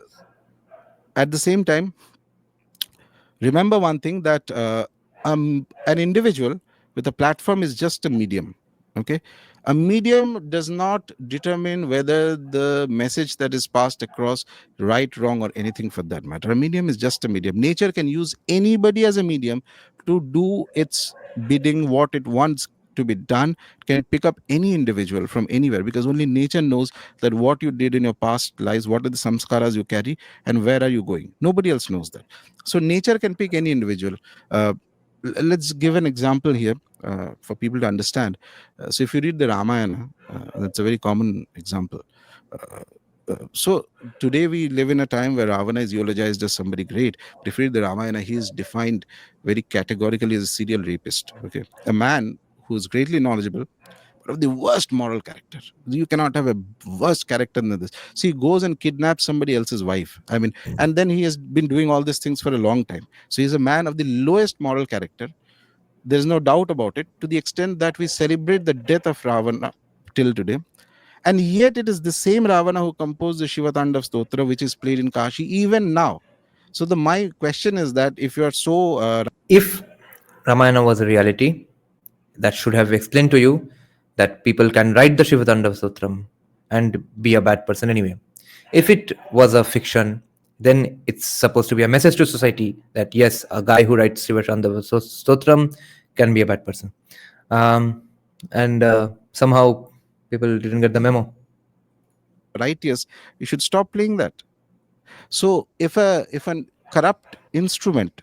at the same time, remember one thing, that an individual with a platform is just a medium. Okay, a medium does not determine whether the message that is passed across right, wrong, or anything for that matter. A medium is just a medium. Nature can use anybody as a medium to do its bidding, what it wants to be done. It can pick up any individual from anywhere, because only nature knows that what you did in your past lives, what are the samskaras you carry, and where are you going. Nobody else knows that. So nature can pick any individual. Let's give an example here for people to understand. So if you read the Ramayana, that's a very common example. So today we live in a time where Ravana is eulogized as somebody great. But if you read the Ramayana, he is defined very categorically as a serial rapist. Okay, a man who is greatly knowledgeable, but of the worst moral character. You cannot have a worse character than this. See, he goes and kidnaps somebody else's wife. I mean, and then he has been doing all these things for a long time. So he's a man of the lowest moral character. There's no doubt about it, to the extent that we celebrate the death of Ravana till today. And yet it is the same Ravana who composed the Shiva Tandav Stotra, which is played in Kashi even now. So my question is that if you are so If Ramayana was a reality, that should have explained to you that people can write the Shivatanda Sutram and be a bad person anyway. If it was a fiction, then it's supposed to be a message to society that yes, a guy who writes Shivatanda Sutram can be a bad person. And somehow people didn't get the memo. righteous, you should stop playing that. So if a corrupt instrument,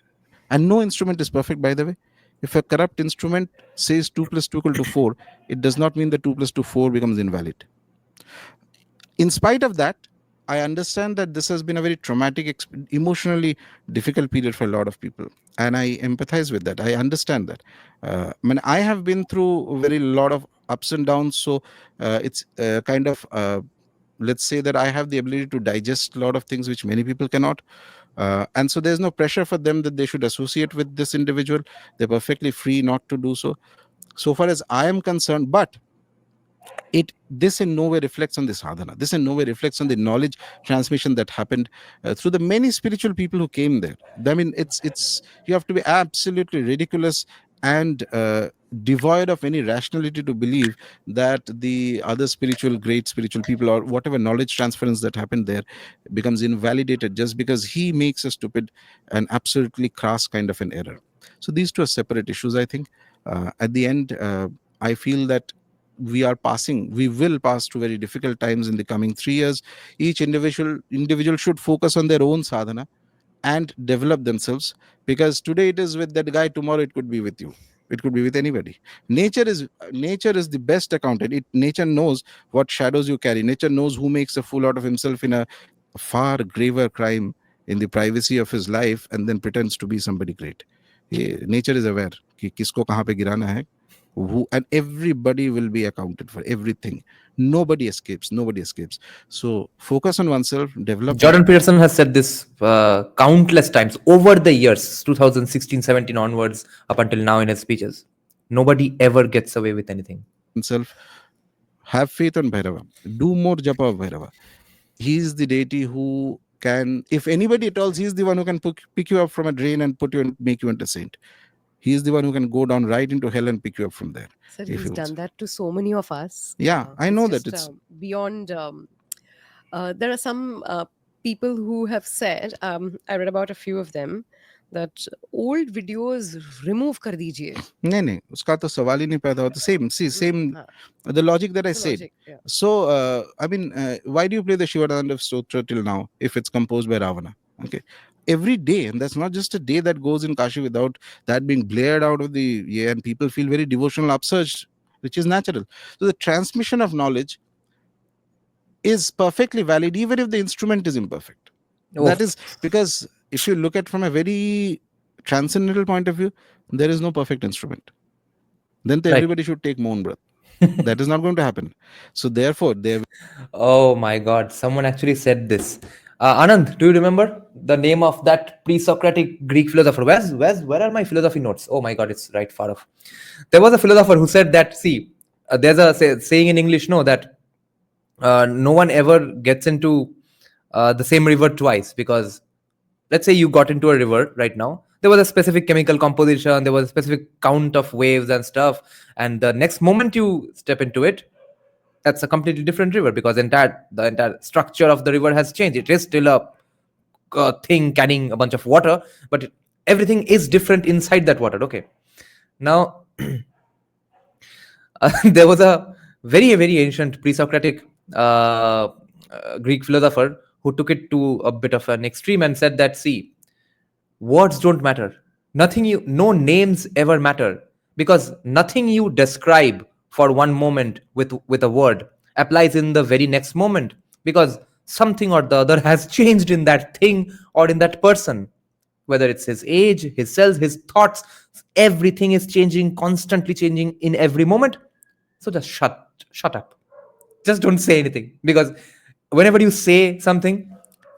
and no instrument is perfect, by the way, if a corrupt instrument says 2 + 2 = 4, it does not mean that 2 + 2 4 becomes invalid. In spite of that, I understand that this has been a very traumatic, emotionally difficult period for a lot of people, and I empathize with that. I understand that. I mean, I have been through a very lot of ups and downs, so it's kind of let's say that I have the ability to digest a lot of things which many people cannot. And so there's no pressure for them that they should associate with this individual. They're perfectly free not to do so, so far as I am concerned. But this in no way reflects on the sadhana. This in no way reflects on the knowledge transmission that happened through the many spiritual people who came there. I mean, it's you have to be absolutely ridiculous and devoid of any rationality to believe that the other great spiritual people, or whatever knowledge transference that happened there, becomes invalidated just because he makes a stupid and absolutely crass kind of an error. So these two are separate issues, I think. At the end, I feel that we will pass through very difficult times in the coming 3 years. Each individual should focus on their own sadhana and develop themselves, because today it is with that guy, tomorrow it could be with you, it could be with anybody. Nature is the best accountant. Nature knows what shadows you carry. Nature knows who makes a fool out of himself in a far graver crime in the privacy of his life and then pretends to be somebody great. Nature is aware कि किसको कहाँ पे गिराना है, and everybody will be accounted for everything. Nobody escapes. So focus on oneself, develop. Jordan Peterson has said this countless times over the years, 2016-17 onwards, up until now, in his speeches. Nobody ever gets away with anything. Himself, have faith on Bhairava. Do more japa of Bhairava. He is the deity who can, if anybody at all, he is the one who can pick you up from a drain and put you and make you into a saint. He is the one who can go down right into hell and pick you up from there. So he's done that to so many of us. Yeah, I know that just, it's beyond. There are some people who have said, I read about a few of them, that old videos remove kar dijiye. नहीं उसका तो सवाल ही नहीं पैदा होता. Same the logic that I said. Yeah. So I mean, why do you play the Shiva Tandav Stotra till now if it's composed by Ravana? Okay, every day, and that's not just a day that goes in Kashi without that being blared out of the air, and people feel very devotional upsurge, which is natural. So the transmission of knowledge is perfectly valid even if the instrument is imperfect. Oh, That is because if you look at from a very transcendental point of view, there is no perfect instrument. Then right. everybody should take moan breath. That is not going to happen. So therefore, there Oh my God, someone actually said this. Anand, do you remember the name of that pre-Socratic Greek philosopher? Where are my philosophy notes? Oh my God, it's right far off. There was a philosopher who said that, see, there's a saying in English, no, that no one ever gets into the same river twice, because let's say you got into a river right now, there was a specific chemical composition, there was a specific count of waves and stuff, and the next moment you step into it, that's a completely different river, because the entire structure of the river has changed. It is still a thing carrying a bunch of water, but everything is different inside that water. Okay, now there was a very ancient pre-Socratic Greek philosopher who took it to a bit of an extreme and said that, see, words don't matter. No names ever matter, because nothing you describe for one moment with a word applies in the very next moment, because something or the other has changed in that thing or in that person, whether it's his age, his cells, his thoughts. Everything is changing, constantly changing in every moment. So just shut up. Just don't say anything, because whenever you say something,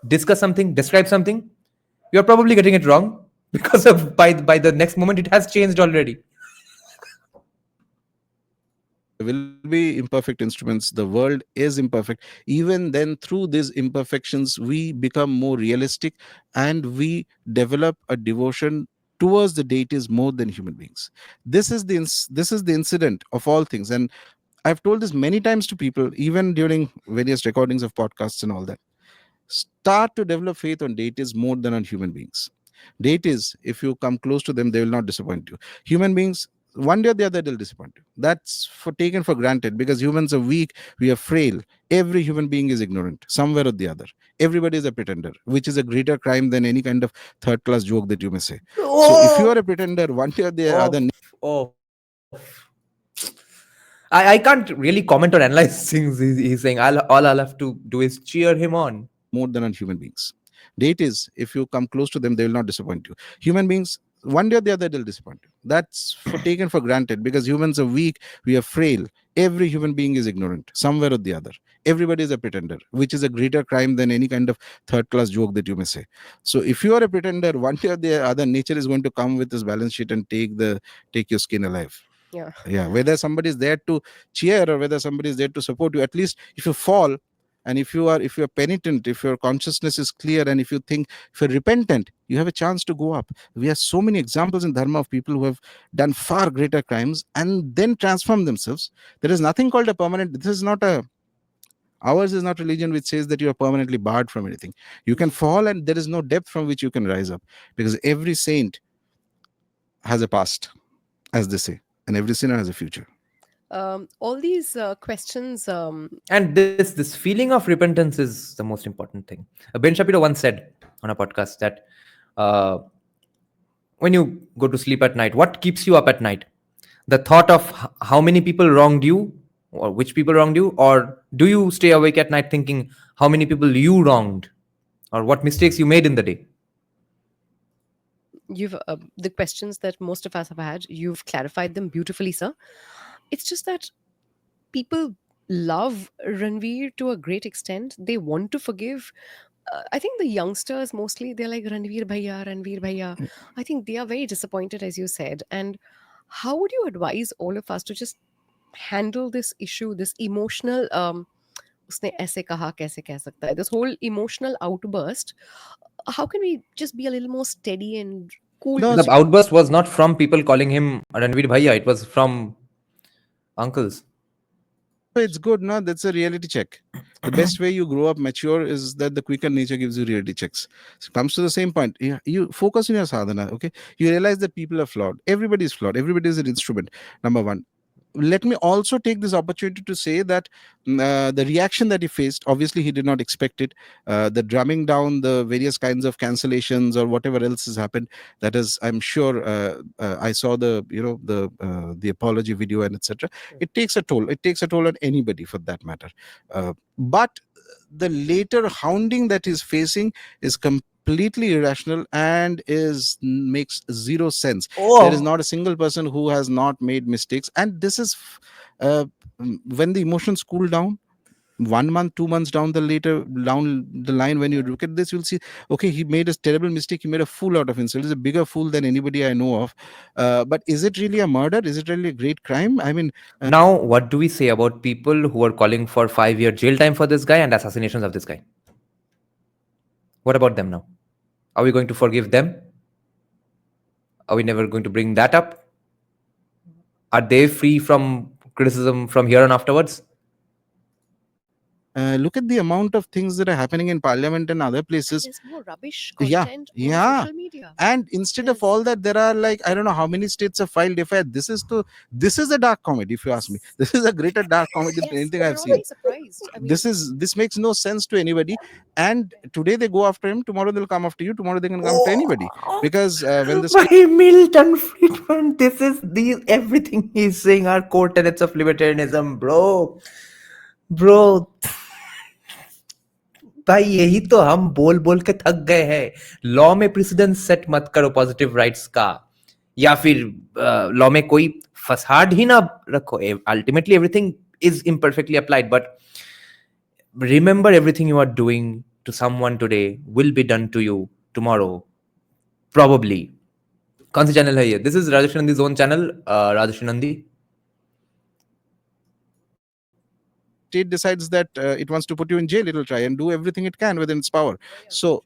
discuss something, describe something, you're probably getting it wrong, because of by the next moment it has changed already. will be imperfect instruments. The world is imperfect. Even then, through these imperfections, we become more realistic and we develop a devotion towards the deities more than human beings. This is the incident of all things. And I've told this many times to people, even during various recordings of podcasts and all that. Start to develop faith on deities more than on human beings. Deities, if you come close to them, they will not disappoint you. Human beings, one day or the other, they'll disappoint you. That's for taken for granted, because humans are weak, we are frail. Every human being is ignorant, somewhere or the other. Everybody is a pretender, which is a greater crime than any kind of third class joke that you may say. So if you are a pretender, one day or the other, Oh, I can't really comment or analyze things he's saying. All I'll have to do is cheer him on. more than on human beings. Deities, if you come close to them, they will not disappoint you. Human beings, one day or the other, they'll disappoint you. That's for taken for granted, because humans are weak, we are frail. Every human being is ignorant, somewhere or the other. Everybody is a pretender, which is a greater crime than any kind of third class joke that you may say. So if you are a pretender, one day or the other, nature is going to come with this balance sheet and take your skin alive. Yeah, whether somebody is there to cheer or whether somebody is there to support you, at least if you fall, and if you're penitent, if your consciousness is clear, and if you're repentant, you have a chance to go up. We have so many examples in dharma of people who have done far greater crimes and then transformed themselves. There is nothing called a permanent. This is not a Ours is not religion which says that you are permanently barred from anything. You can fall and there is no depth from which you can rise up, because every saint has a past, as they say, and every sinner has a future. All these questions. And this feeling of repentance is the most important thing. Ben Shapiro once said on a podcast that uh, when you go to sleep at night, what keeps you up at night? The thought of how many people wronged you, or which people wronged you, or do you stay awake at night thinking how many people you wronged, or what mistakes you made in the day? You've the questions that most of us have had, you've clarified them beautifully, sir. It's just that people love Ranveer to a great extent. They want to forgive. I think the youngsters mostly, they're like Ranveer Bhaiya, Ranveer Bhaiya. I think they are very disappointed, as you said. And how would you advise all of us to just handle this issue, this emotional उसने ऐसे कहा कैसे कह सकता है, this whole emotional outburst? How can we just be a little more steady and cool? No, The outburst was not from people calling him Ranveer Bhaiya. It was from uncles. it's good. No, that's a reality check. The best way you grow up mature is that the quicker nature gives you reality checks. So it comes to the same point. You focus on your sadhana, okay? You realize that people are flawed. Everybody is flawed. Everybody is an instrument. Number one. let me also take this opportunity to say that the reaction that he faced, obviously he did not expect it. The drumming down, the various kinds of cancellations or whatever else has happened, that is, I'm sure, I saw the the apology video and etc. It takes a toll. It takes a toll on anybody for that matter. But the later hounding that he's facing is completely irrational and makes zero sense. There is not a single person who has not made mistakes, and this is when the emotions cool down, 1 month, 2 months down the line, when you look at this, you'll see, okay, he made a terrible mistake, he made a fool out of himself. He's a bigger fool than anybody I know of. But is it really a murder? Is it really a great crime? I mean, Now, what do we say about people who are calling for 5-year jail time for this guy and assassinations of this guy? What about them now? Are we going to forgive them? Are we never going to bring that up? Are they free from criticism from here on afterwards? look at the amount of things that are happening in parliament and other places. There's more rubbish Yeah, content yeah. on social media. And instead of Yes. all that, there are, like, I don't know how many states have filed FIR. This is a dark comedy, if you ask me. This is a greater dark comedy than Yes, anything we're I've all seen. very surprised. I mean, This makes no sense to anybody. And today they go after him, tomorrow they'll come after you, tomorrow they can come after anybody. Because when the state By Milton Friedman, this is everything he's saying are core tenets of libertarianism, bro. भाई यही तो हम बोल बोल के थक गए हैं. लॉ में प्रेसिडेंस सेट मत करो पॉजिटिव राइट्स का, या फिर लॉ में कोई फसाड ही ना रखो. Ultimately everything is imperfectly applied, but remember, everything you are doing to someone today will be done to you tomorrow, probably. कौन सी चैनल है ये? This is Rajarshi Nandi zone channel. Rajarshi Nandi. state decides that it wants to put you in jail, it will try and do everything it can within its power. So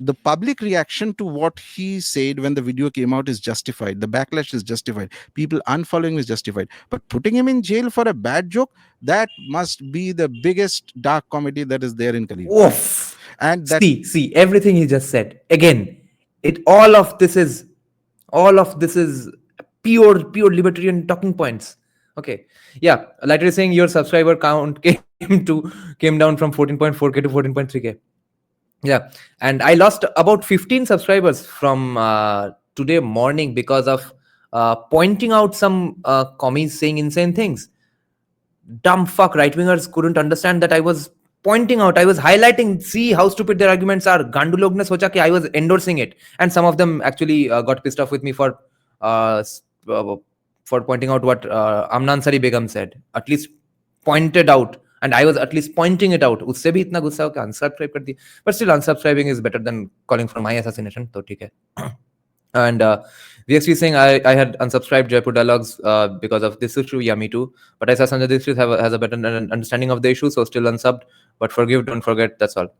the public reaction to what he said when the video came out is justified. The backlash is justified. People unfollowing is justified. But putting him in jail for a bad joke, that must be the biggest dark comedy that is there in Kali Yuga. Oof. And that See everything he just said again. All of this is pure libertarian talking points. Okay, yeah. Lighter is saying your subscriber count came down from 14.4k to 14.3k. Yeah, and I lost about 15 subscribers from today morning because of pointing out some commies saying insane things. Dumb fuck right wingers couldn't understand that I was pointing out, I was highlighting, see how stupid their arguments are. Gandu log ne socha ki I was endorsing it, and some of them actually got pissed off with me for pointing out what Amna Ansari Begum said. At least pointed out, and I was at least pointing it out. Usse bhi itna gussa ho ke unsubscribe kar di. But still, unsubscribing is better than calling for my assassination. So theek hai. And VXP saying I had unsubscribed Jaipur Dialogues because of this issue. Yeah, me too. But I saw Sanjay Dixit has a better understanding of the issue, so still unsubbed. But forgive, don't forget. That's all.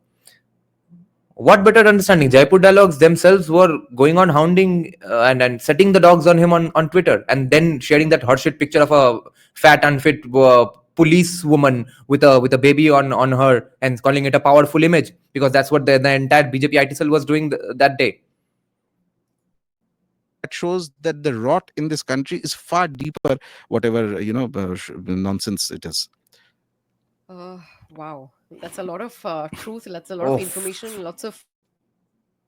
What better understanding? Jaipur Dialogues themselves were going on hounding and setting the dogs on him on Twitter, and then sharing that horseshit picture of a fat, unfit police woman with a baby on her, and calling it a powerful image, because that's what the entire BJP IT cell was doing that day. that shows that the rot in this country is far deeper, whatever nonsense it is. wow, that's a lot of truth. That's a lot of information. Lots of.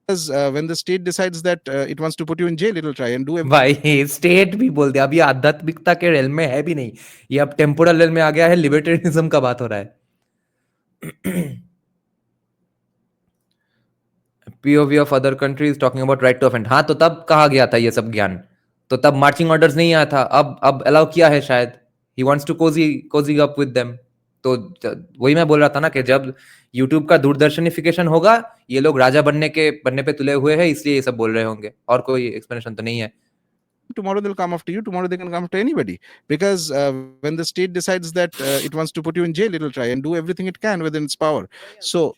Because when the state decides that it wants to put you in jail, it will try and do everything. भाई state भी बोलते हैं. अब ये आध्यात्मिकता के rail में है भी नहीं, ये अब टेम्पोरल रेल में आ गया है. लिबर्टेरियनिज्म का बात हो रहा है. POV of other countries talking about right to offend. हाँ, तो तब कहा गया था ये सब ज्ञान, तो तब मार्चिंग ऑर्डर्स नहीं आया था. अब अलाउ किया है शायद. He wants to cozy up with them. तो वही मैं बोल रहा था ना कि जब YouTube का दूरदर्शनिफिकेशन होगा, ये लोग राजा बनने पे तुले हुए हैं, इसलिए ये सब बोल रहे होंगे, और कोई एक्सप्लेनेशन तो नहीं है. Tomorrow they'll come after you, tomorrow they can come after anybody. Because when the state decides that it wants to put you in jail, it will try and do everything it can within its power. So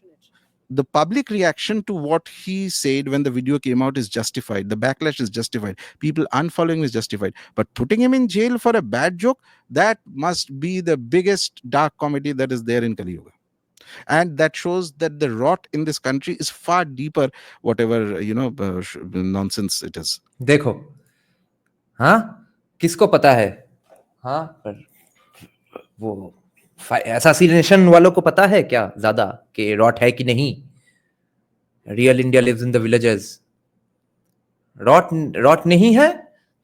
the public reaction to what he said when the video came out is justified. The backlash is justified. People unfollowing is justified. But putting him in jail for a bad joke, that must be the biggest dark comedy that is there in Kali Yuga. And that shows that the rot in this country is far deeper, whatever nonsense it is. देखो, हाँ, किसको पता है हाँ, पर वो assassination वालों को पता है क्या ज्यादा कि रॉट है कि नहीं? Real India lives in the villages. रॉट रॉट नहीं है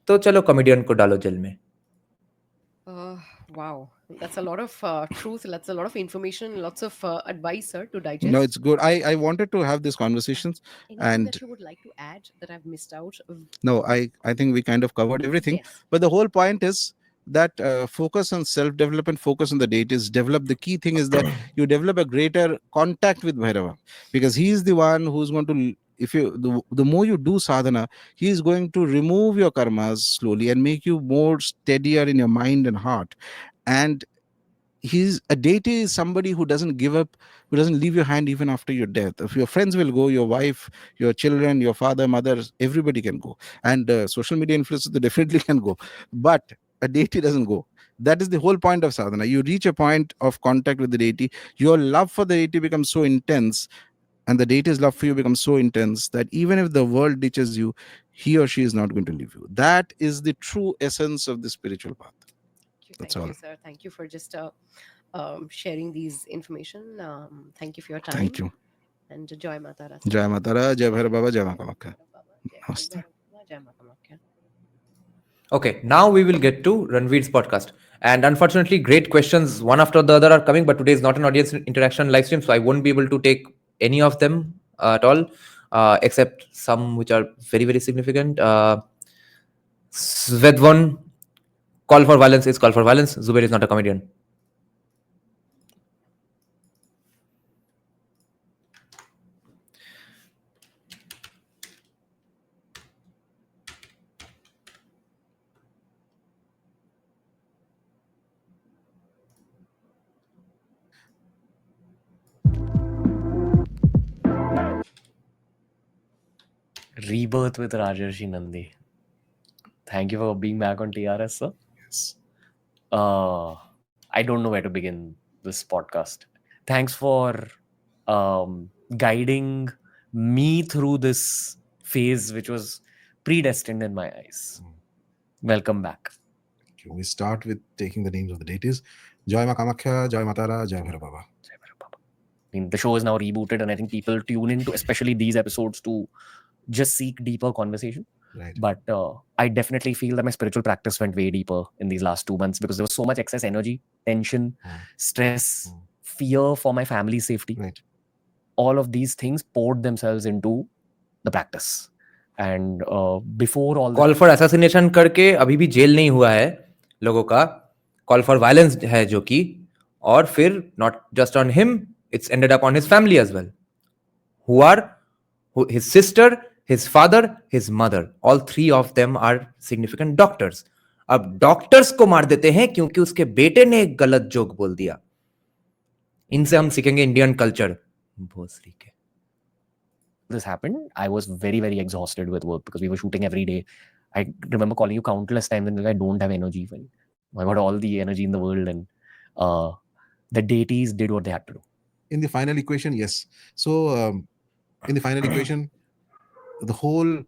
तो चलो कॉमेडियन को डालो जेल में. Wow, that's a lot of truth. That's a lot of information. Lots of advice, sir, to digest. No, it's good. I wanted to have these conversations, Anything and that you would like to add that I've missed out? no, I think we kind of covered everything. Yes. But the whole point is that focus on self development, focus on the deities, develop. The key thing is that you develop a greater contact with Bhairava, because he is the one who's going to. If you the more you do sadhana, he is going to remove your karmas slowly and make you more steadier in your mind and heart. And he's a deity is somebody who doesn't give up, who doesn't leave your hand even after your death. If your friends will go, your wife, your children, your father, mother, everybody can go, and social media influencers, they definitely can go, but a deity doesn't go. That is the whole point of sadhana. You reach a point of contact with the deity, your love for the deity becomes so intense, and the deity's love for you becomes so intense that even if the world ditches you, he or she is not going to leave you. That is the true essence of the spiritual path. That's Thank all. you, sir. Thank you for just sharing these information. Thank you for your time. Thank you. And Joy Matara. Jai Matara, Jai Bhaira Baba, Jai Ma Kamakya. Namaste. Okay, now we will get to Ranveer's podcast. And unfortunately, great questions one after the other are coming, but today is not an audience interaction live stream, so I won't be able to take any of them at all, except some which are very, very significant. Svedvan, call for violence is call for violence. Zubair is not a comedian. Rebirth with Rajarshi Nandy. Thank you for being back on TRS, sir. Yes. I don't know where to begin this podcast. Thanks for guiding me through this phase, which was predestined in my eyes. Welcome back. We start with taking the names of the deities. Jai Ma Kamakya, Jai Matara, Jai Bhaira Baba. I mean, the show is now rebooted, and I think people tune into especially these episodes to just seek deeper conversation. Right. But I definitely feel that my spiritual practice went way deeper in these last 2 months because there was so much excess energy, tension, stress, fear for my family's safety. Right. All of these things poured themselves into the practice. And before all call for assassination करके अभी भी jail नहीं हुआ है लोगों का. Call for violence है जो कि, और फिर not just on him, it's ended up on his family as well, who are his sister, his father, his mother. All three of them are significant doctors. अब डॉक्टर्स को मार देते हैं क्योंकि उसके बेटे ने एक गलत जोक बोल दिया. इनसे हम सीखेंगे इंडियन कल्चर. भोसरी के. this happened, I was very, very exhausted with work because we were shooting every day. I remember calling you countless times and I don't have energy. Even I got all the energy in the world, and the deities did what they had to do. In the final equation, yes. So in the final equation, the whole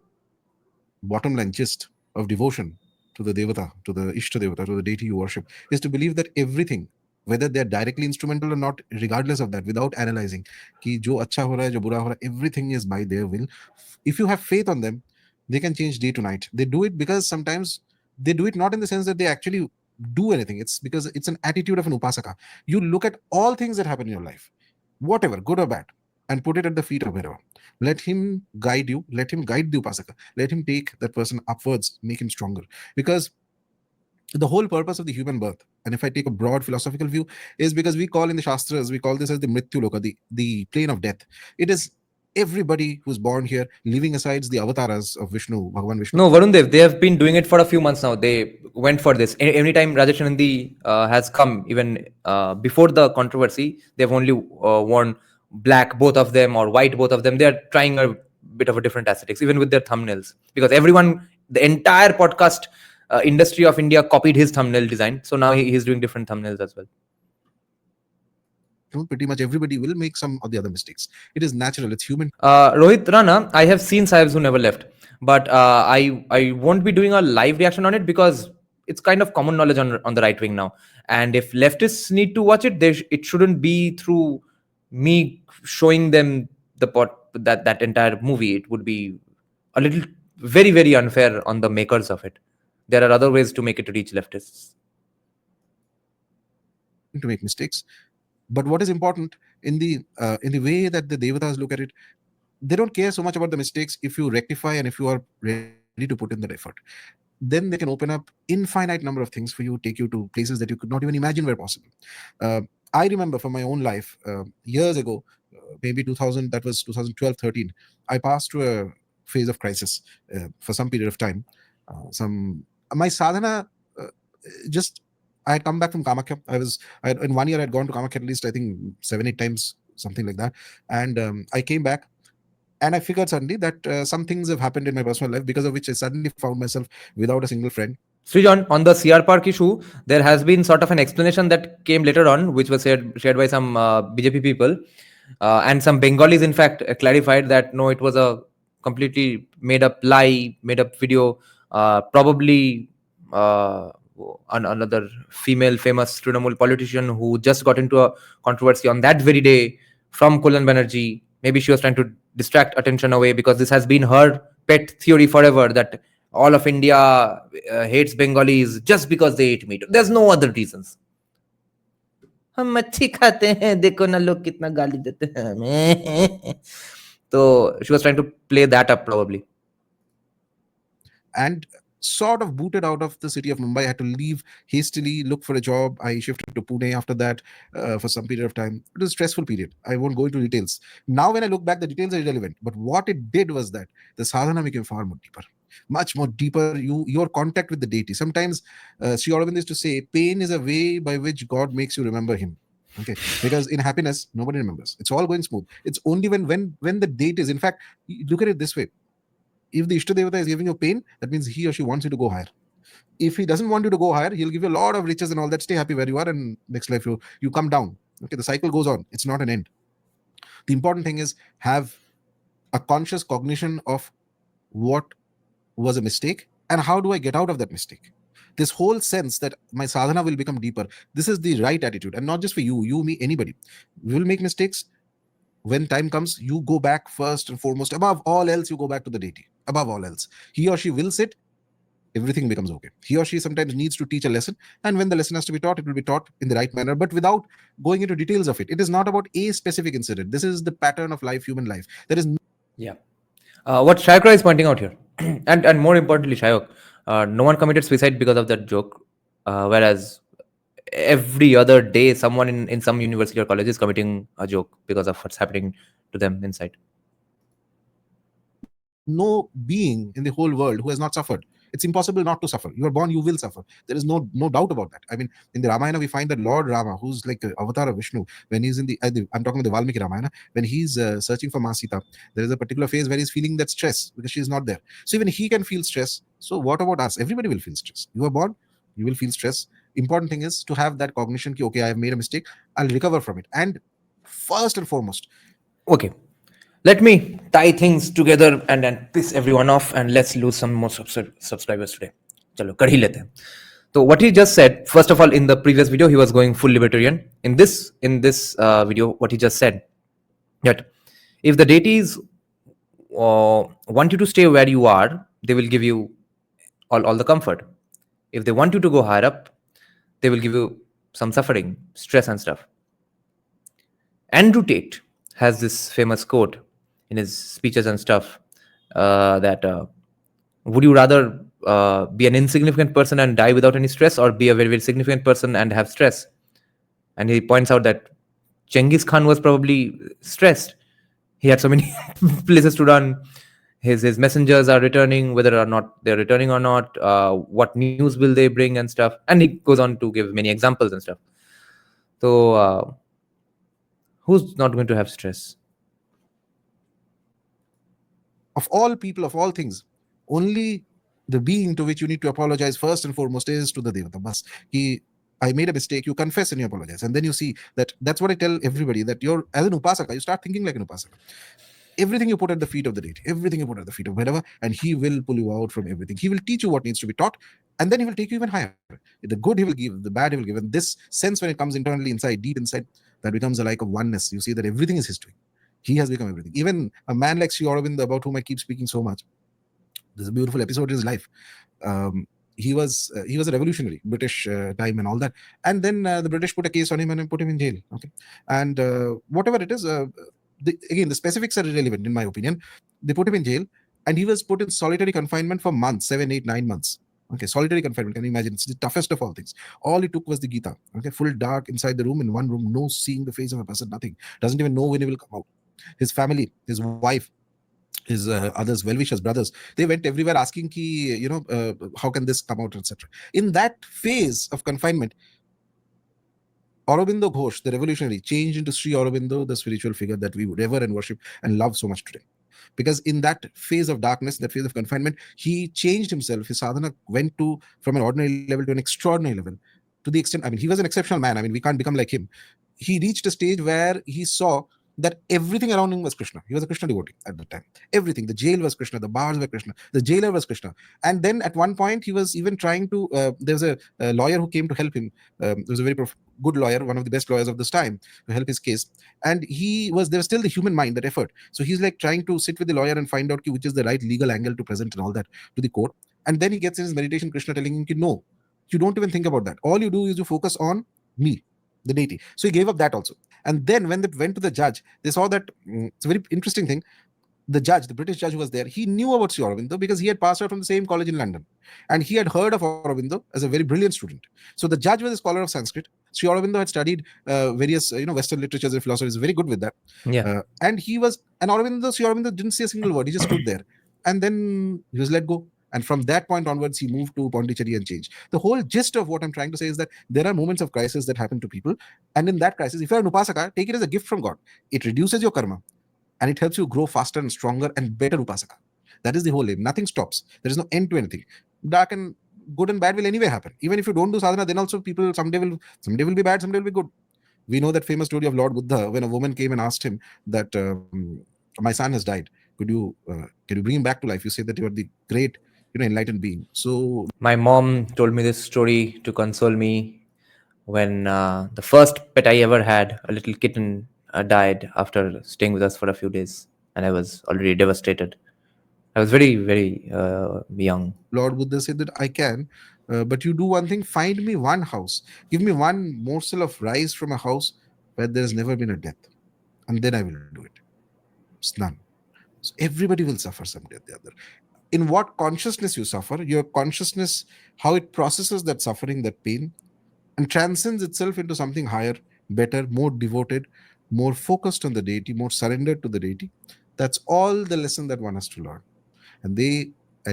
bottom line gist of devotion to the devata, to the ishta devata, to the deity you worship, is to believe that everything, whether they're directly instrumental or not, regardless of that, without analyzing ki jo acha ho raha hai, jo bura ho raha hai, everything is by their will. If you have faith on them, they can change day to night. They do it because sometimes they do it not in the sense that they actually do anything. It's because it's an attitude of an upasaka. You look at all things that happen in your life, whatever, good or bad, and put it at the feet of Bhairava. Let him guide you. Let him guide the upasaka. Let him take that person upwards, make him stronger. Because the whole purpose of the human birth, and if I take a broad philosophical view, is because we call in the Shastras, we call this as the Mrityu Loka, the plane of death. It is everybody who's born here, leaving aside the avatars of Vishnu, Bhagavan Vishnu. No, Varun Dev, they have been doing it for a few months now. They went for this. Anytime Rajesh Nandi has come, even before the controversy, they've only worn black, both of them, or white, both of them. They're trying a bit of a different aesthetics, even with their thumbnails. Because everyone, the entire podcast industry of India copied his thumbnail design. So now he's doing different thumbnails as well. Pretty much everybody will make some of the other mistakes. It is natural. It's human. Rohit Rana, I have seen Sahibs who never left, but I won't be doing a live reaction on it because it's kind of common knowledge on the right wing now. And if leftists need to watch it, it shouldn't be through me showing them that entire movie. It would be a little very, very unfair on the makers of it. There are other ways to make it reach leftists. To make mistakes, but what is important in the way that the devatas look at it, they don't care so much about the mistakes if you rectify and if you are ready to put in that effort. Then they can open up infinite number of things for you, take you to places that you could not even imagine were possible. I remember from my own life, years ago, maybe 2000, that was 2012-13, I passed through a phase of crisis for some period of time. My sadhana, just I had come back from Kamakhya. In 1 year I had gone to Kamakhya at least, I think 7-8 times, something like that. And I came back and I figured suddenly that some things have happened in my personal life because of which I suddenly found myself without a single friend. Srijan, on the CR Park issue, there has been sort of an explanation that came later on, which was shared by some BJP people. And some Bengalis, in fact, clarified that no, it was a completely made up lie, made up video. Probably another female famous Trinamool politician who just got into a controversy on that very day from Kullan Banerjee. Maybe she was trying to distract attention away, because this has been her pet theory forever, that all of India hates Bengalis just because they eat meat. There's no other reasons. हम मच्छी खाते हैं, देखो ना लोग कितना गाली देते हैं हमें. So she was trying to play that up probably. And sort of booted out of the city of Mumbai. I had to leave hastily, look for a job. I shifted to Pune after that for some period of time. It was a stressful period. I won't go into details. Now when I look back, the details are irrelevant. But what it did was that the sadhana became far more deeper. Much more deeper. Your contact with the deity. Sometimes Sri Aurobindo used to say, pain is a way by which God makes you remember him. Okay, because in happiness, nobody remembers. It's all going smooth. It's only when the date is, in fact, look at it this way. If the Ishtadevata is giving you pain, that means he or she wants you to go higher. If he doesn't want you to go higher, he'll give you a lot of riches and all that. Stay happy where you are, and next life you come down. Okay, the cycle goes on. It's not an end. The important thing is have a conscious cognition of what was a mistake and how do I get out of that mistake. This whole sense that my sadhana will become deeper. This is the right attitude, and not just for you, me, anybody. We will make mistakes. When time comes, you go back first and foremost. Above all else, you go back to the deity. Above all else, he or she wills it, everything becomes okay. He or she sometimes needs to teach a lesson, and when the lesson has to be taught, it will be taught in the right manner, but without going into details of it. It is not about a specific incident. This is the pattern of life, human life. There is what Shayokra is pointing out here, and more importantly, Shayok, no one committed suicide because of that joke, whereas every other day someone in some university or college is committing a joke because of what's happening to them inside. no being in the whole world who has not suffered. It's impossible not to suffer. You are born, you will suffer. There is no doubt about that. I mean, in the Ramayana, we find that Lord Rama, who's like the avatar of Vishnu, when he's in I'm talking about the Valmiki Ramayana, when he's searching for Ma Sita, there is a particular phase where he's feeling that stress because she's not there. So even he can feel stress. So what about us? Everybody will feel stress. You are born, you will feel stress. Important thing is to have that cognition, okay, I have made a mistake, I'll recover from it. And first and foremost, okay, let me tie things together and then piss everyone off, and let's lose some more subscribers today. Chalo, kar hi lete hain. So what he just said, first of all, in the previous video, he was going full libertarian. In this video, what he just said, that if the deities want you to stay where you are, they will give you all the comfort. If they want you to go higher up, they will give you some suffering, stress and stuff. Andrew Tate has this famous quote in his speeches and stuff that would you rather be an insignificant person and die without any stress, or be a very, very significant person and have stress? And he points out that Genghis Khan was probably stressed. He had so many places to run. His messengers are returning, whether or not they're returning or not. What news will they bring and stuff? And he goes on to give many examples and stuff. So who's not going to have stress? Of all people, of all things, only the being to which you need to apologize first and foremost is to the Devata. Bas. I made a mistake, you confess and you apologize. And then you see that's what I tell everybody, that you're, as an upasaka, you start thinking like an upasaka. Everything you put at the feet of the deity, everything you put at the feet of wherever, and he will pull you out from everything. He will teach you what needs to be taught. And then he will take you even higher. The good he will give, the bad he will give. And this sense, when it comes internally inside, deep inside, that becomes a like of oneness. You see that everything is his doing. He has become everything. Even a man like Sri Aurobindo, about whom I keep speaking so much, there's a beautiful episode in his life. He was a revolutionary, British time and all that. And then the British put a case on him and put him in jail. Okay, and whatever it is, again the specifics are irrelevant in my opinion. They put him in jail, and he was put in solitary confinement for months, 7, 8, 9 months. Okay, solitary confinement. Can you imagine? It's the toughest of all things. All it took was the Gita. Okay, full dark inside the room, in one room, no seeing the face of a person, nothing. Doesn't even know when he will come out. His family, his wife, his others, well-wishers, brothers, they went everywhere asking ki, how can this come out, etc. In that phase of confinement, Aurobindo Ghosh, the revolutionary, changed into Sri Aurobindo, the spiritual figure that we would ever and worship and love so much today. Because in that phase of darkness, that phase of confinement, he changed himself. His sadhana went from an ordinary level to an extraordinary level. To the extent, he was an exceptional man. We can't become like him. He reached a stage where he saw that everything around him was Krishna. He was a Krishna devotee at that time. Everything. The jail was Krishna. The bars were Krishna. The jailer was Krishna. And then at one point, he was even trying to... there was a lawyer who came to help him. There was a very good lawyer, one of the best lawyers of this time, to help his case. And there was still the human mind, that effort. So he's like trying to sit with the lawyer and find out which is the right legal angle to present and all that to the court. And then he gets in his meditation, Krishna telling him, no, you don't even think about that. All you do is you focus on me, the deity. So he gave up that also. And then when they went to the judge, they saw that it's a very interesting thing. The judge, the British judge who was there, he knew about Sri Aurobindo because he had passed out from the same college in London. And he had heard of Aurobindo as a very brilliant student. So the judge was a scholar of Sanskrit. Sri Aurobindo had studied various Western literatures and philosophy. He was very good with that. Yeah. And Sri Aurobindo didn't say a single word. He just stood there. And then he was let go. And from that point onwards, he moved to Pondicherry and changed. The whole gist of what I'm trying to say is that there are moments of crisis that happen to people. And in that crisis, if you're an upasaka, take it as a gift from God. It reduces your karma. And it helps you grow faster and stronger and better upasaka. That is the whole aim. Nothing stops. There is no end to anything. Dark and good and bad will anyway happen. Even if you don't do sadhana, then also people someday will be bad, someday will be good. We know that famous story of Lord Buddha when a woman came and asked him that my son has died. Can you bring him back to life? You say that you are the great, enlightened being. So My mom told me this story to console me when the first pet I ever had, a little kitten, died after staying with us for a few days, and I was already devastated. I was very, very young. Lord Buddha said that I can, but you do one thing, find me one house. Give me one morsel of rice from a house where there has never been a death. And then I will do it. It's none. So everybody will suffer someday or the other. In what consciousness you suffer, your consciousness, how it processes that suffering, that pain, and transcends itself into something higher, better, more devoted, more focused on the deity, more surrendered to the deity. That's all the lesson that one has to learn. And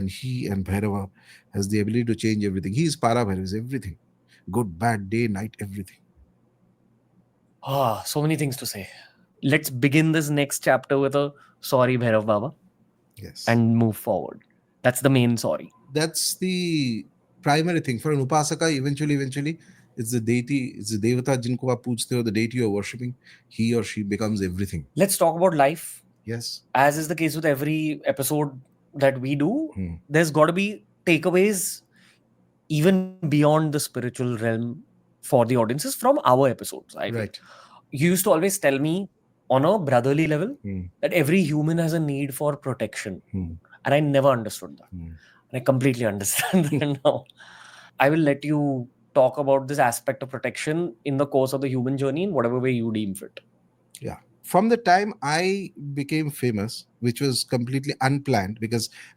he and Bhairava has the ability to change everything. He is Para Bhairava, is everything. Good, bad, day, night, everything. So many things to say. Let's begin this next chapter with a sorry, Bhairav Baba. Yes. And move forward. That's the main sorry. That's the primary thing. For an upasaka, eventually, it's the deity, it's the devata jinko aap poochte ho, the deity you are worshipping. He or she becomes everything. Let's talk about life. Yes. As is the case with every episode that we do, there's got to be takeaways even beyond the spiritual realm for the audiences from our episodes. Right. You used to always tell me on a brotherly level that every human has a need for protection. And I never understood that. And I completely understand that now. I will let you talk about this aspect of protection in the course of the human journey in whatever way you deem fit. Yeah. From the time I became famous, which was completely unplanned,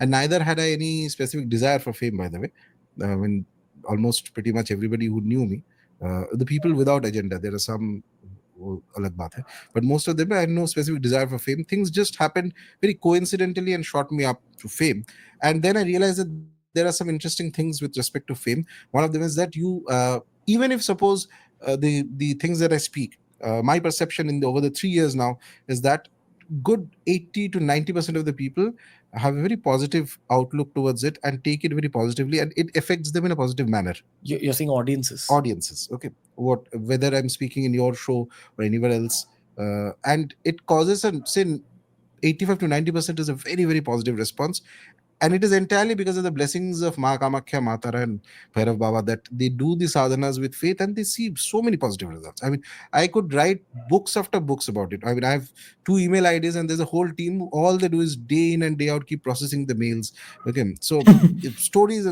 and neither had I any specific desire for fame, by the way. When almost pretty much everybody who knew me, the people without agenda, there are some alag baat hai, but most of them, I had no specific desire for fame. Things just happened very coincidentally and shot me up to fame. And then I realized that there are some interesting things with respect to fame. One of them is that you, even if suppose the things that I speak, my perception over the 3 years now is that good 80 to 90% of the people have a very positive outlook towards it and take it very positively, and it affects them in a positive manner. You're saying audiences? Audiences, okay. Whether I'm speaking in your show or anywhere else, and it causes say 85 to 90% is a very, very positive response. And it is entirely because of the blessings of Ma Kamakhya, Matara, and Bhairav Baba that they do the sadhanas with faith and they see so many positive results. I mean, I could write books after books about it. I mean, I have 2 email IDs and there's a whole team. All they do is day in and day out keep processing the mails. Okay, so stories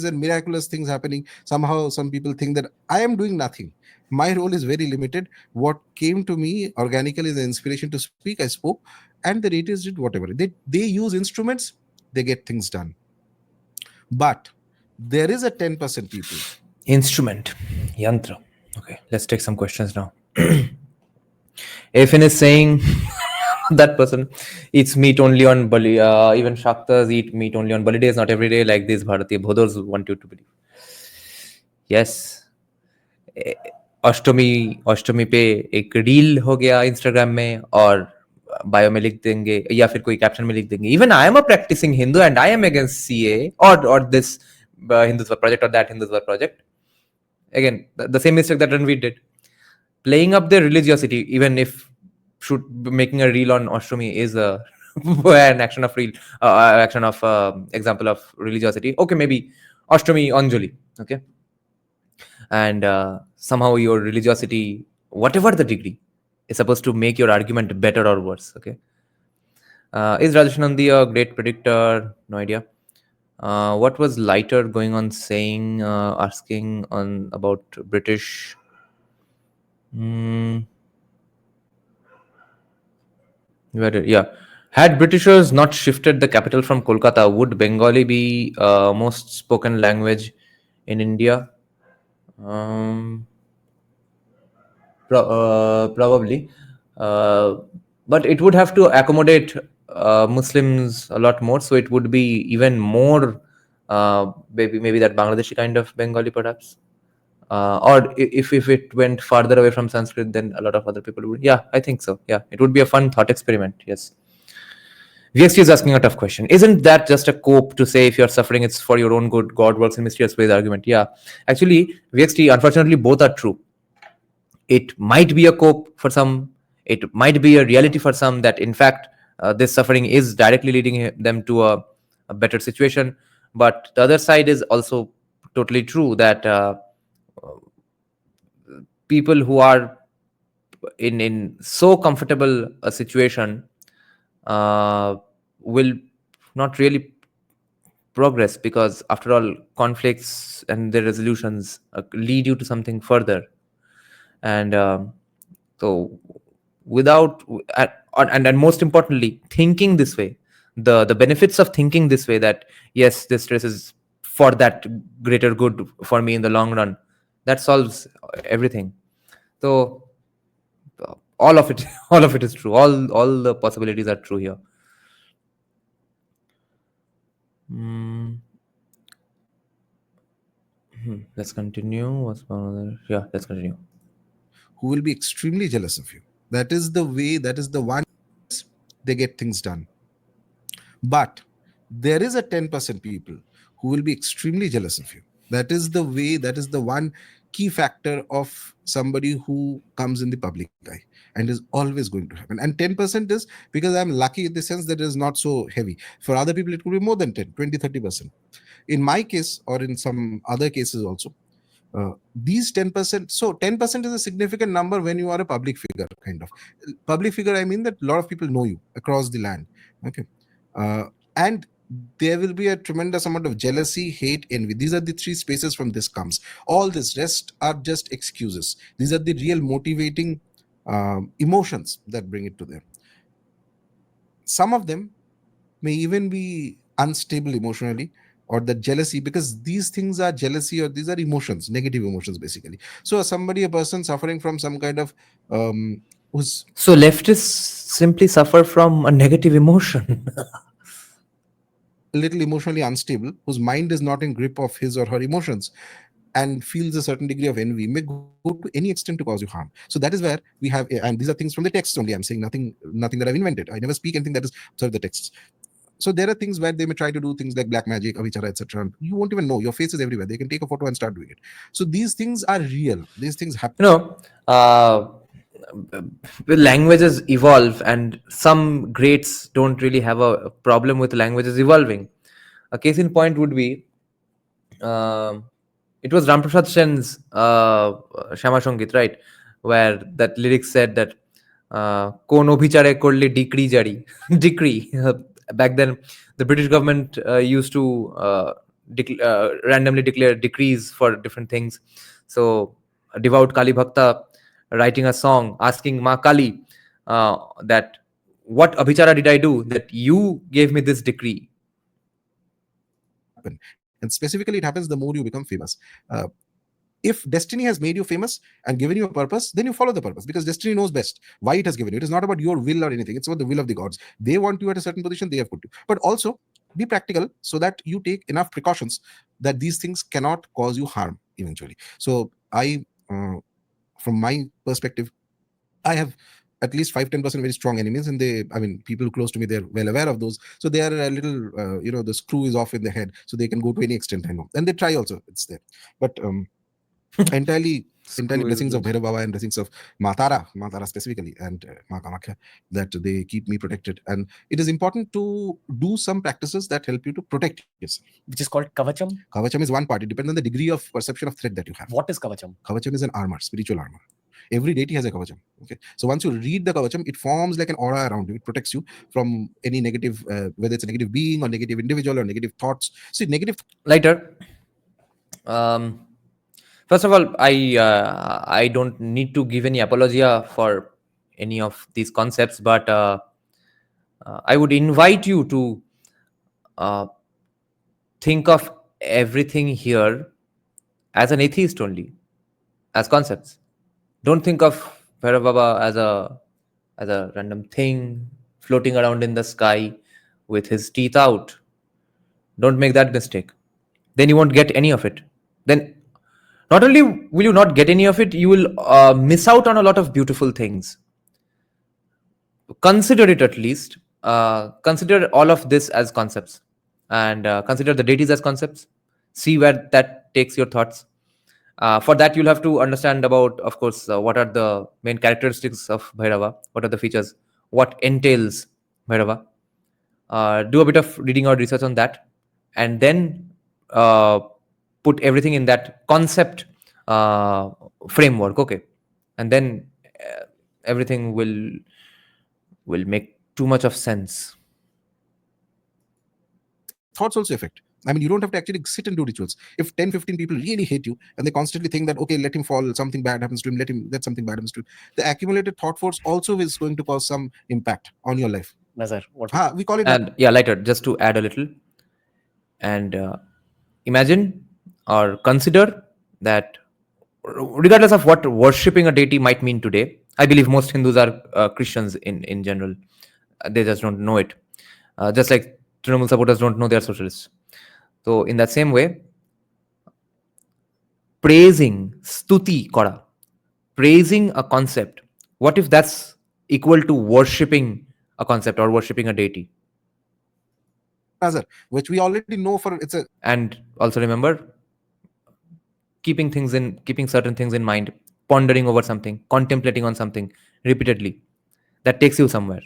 and miraculous things happening. Somehow, some people think that I am doing nothing. My role is very limited. What came to me organically is the inspiration to speak. I spoke, and the radios did whatever. They use instruments, they get things done. But there is a 10% people. Instrument, yantra. Okay, let's take some questions now. Afin is saying that person eats meat only on Bali. Even Shaktas eat meat only on Bali days, not every day, like these Bharatiya Bhodors want you to believe. Yes. अष्टमी पे एक reel हो गया Instagram में और bio में लिख देंगे या फिर कोई कैप्शन में लिख देंगे even I am a practicing Hindu and I am against CA or this Hindutva project or that Hindutva project. Again, the same mistake that Ranveer did, playing up their religiosity, even if making a reel on Ashtami is an action of example of religiosity. Okay, maybe Ashtami Anjali. Okay, and somehow your religiosity, whatever the degree, is supposed to make your argument better or worse. Okay, is Rajesh Nandi a great predictor? No idea. What was Lighter going on saying, asking on about British? Had Britishers not shifted the capital from Kolkata, would Bengali be most spoken language in India? Probably, but it would have to accommodate Muslims a lot more, so it would be even more maybe that Bangladeshi kind of Bengali perhaps, or if it went farther away from Sanskrit, then a lot of other people would. Yeah, I think so. Yeah, it would be a fun thought experiment. Yes. VXT is asking a tough question. Isn't that just a cope to say if you're suffering, it's for your own good? God works in mysterious ways argument. Yeah, actually, VXT, unfortunately, both are true. It might be a cope for some. It might be a reality for some that, in fact, this suffering is directly leading them to a better situation. But the other side is also totally true that people who are in so comfortable a situation will not really progress, because after all, conflicts and their resolutions lead you to something further. And so without and most importantly, thinking this way, the benefits of thinking this way, that yes, this stress is for that greater good for me in the long run, that solves everything. So all of it is true. All the possibilities are true here. Let's continue. What's another? Yeah, let's continue. Who will be extremely jealous of you. That is the way, that is the one they get things done. But there is a 10% people who will be extremely jealous of you. That is the way, that is the one key factor of somebody who comes in the public eye and is always going to happen. And 10% is because I'm lucky in the sense that it is not so heavy. For other people, it could be more than 10, 20, 30%. In my case, or in some other cases also, these 10%, so 10% is a significant number when you are a public figure, kind of. Public figure, I mean that a lot of people know you across the land. Okay. And there will be a tremendous amount of jealousy, hate, envy. These are the 3 spaces from this comes. All this rest are just excuses. These are the real motivating emotions that bring it to them. Some of them may even be unstable emotionally, or the jealousy, because these things are jealousy, or these are emotions, negative emotions basically. So a person suffering from some kind of so leftists simply suffer from a negative emotion. A little emotionally unstable, whose mind is not in grip of his or her emotions, and feels a certain degree of envy, may go to any extent to cause you harm. So that is where we have, and these are things from the text only. I'm saying nothing that I've invented. I never speak anything that is outside the texts. So there are things where they may try to do things like black magic, avichara, etc. You won't even know. Your face is everywhere. They can take a photo and start doing it. So these things are real. These things happen. Languages evolve, and some greats don't really have a problem with languages evolving. A case in point would be, it was Ramprasad Sen's Shama Sangit, right? Where that lyric said that কোন অভিচারে করলে decree জারি decree. Back then the British government used to randomly declare decrees for different things. So a devout Kali Bhakta writing a song asking Ma Kali that what abhichara did I do that you gave me this decree. And specifically, it happens the more you become famous. If destiny has made you famous and given you a purpose, then you follow the purpose, because destiny knows best why it has given you. It is not about your will or anything. It's about the will of the gods. They want you at a certain position, they have put you. But also be practical so that you take enough precautions that these things cannot cause you harm eventually. So from my perspective, I have at least 5-10% very strong enemies, and people close to me, they're well aware of those. So they are a little, the screw is off in their head, so they can go to any extent, I know. And they try also, it's there. But entirely blessings of Bhairava Baba and blessings of Matara specifically, and Ma Kamakhya, that they keep me protected. And it is important to do some practices that help you to protect yourself, which is called Kavacham. Kavacham is one part. It depends on the degree of perception of threat that you have. What is Kavacham? Kavacham is an armor, spiritual armor. Every deity has a Kavacham. Okay, so once you read the Kavacham, it forms like an aura around you. It protects you from any negative, whether it's a negative being or negative individual or negative thoughts. See, negative. Lighter. First of all, I don't need to give any apologia for any of these concepts, but I would invite you to think of everything here as an atheist only, as concepts. Don't think of Bhairava Baba as a random thing floating around in the sky with his teeth out. Don't make that mistake. Then you won't get any of it. Then not only will you not get any of it, you will miss out on a lot of beautiful things. Consider it at least. Consider all of this as concepts, and consider the deities as concepts. See where that takes your thoughts. For that, you'll have to understand about, of course, what are the main characteristics of Bhairava, what are the features, what entails Bhairava. Do a bit of reading or research on that, and then put everything in that concept framework, okay? And then everything will make too much of sense. Thoughts also affect. You don't have to actually sit and do rituals. If 10-15 people really hate you and they constantly think that, okay, let him fall, something bad happens to him, let something bad happens to him, the accumulated thought force also is going to cause some impact on your life. Nazar, what we call it. And yeah, lighter, just to add a little, and imagine or consider that regardless of what worshipping a deity might mean today, I believe most Hindus are Christians in general. They just don't know it. Just like Trinamool supporters don't know they are socialists. So in that same way, praising, stuti kora, praising a concept, what if that's equal to worshipping a concept or worshipping a deity? Which we already know for it's a. And also remember, keeping certain things in mind, pondering over something, contemplating on something repeatedly, that takes you somewhere.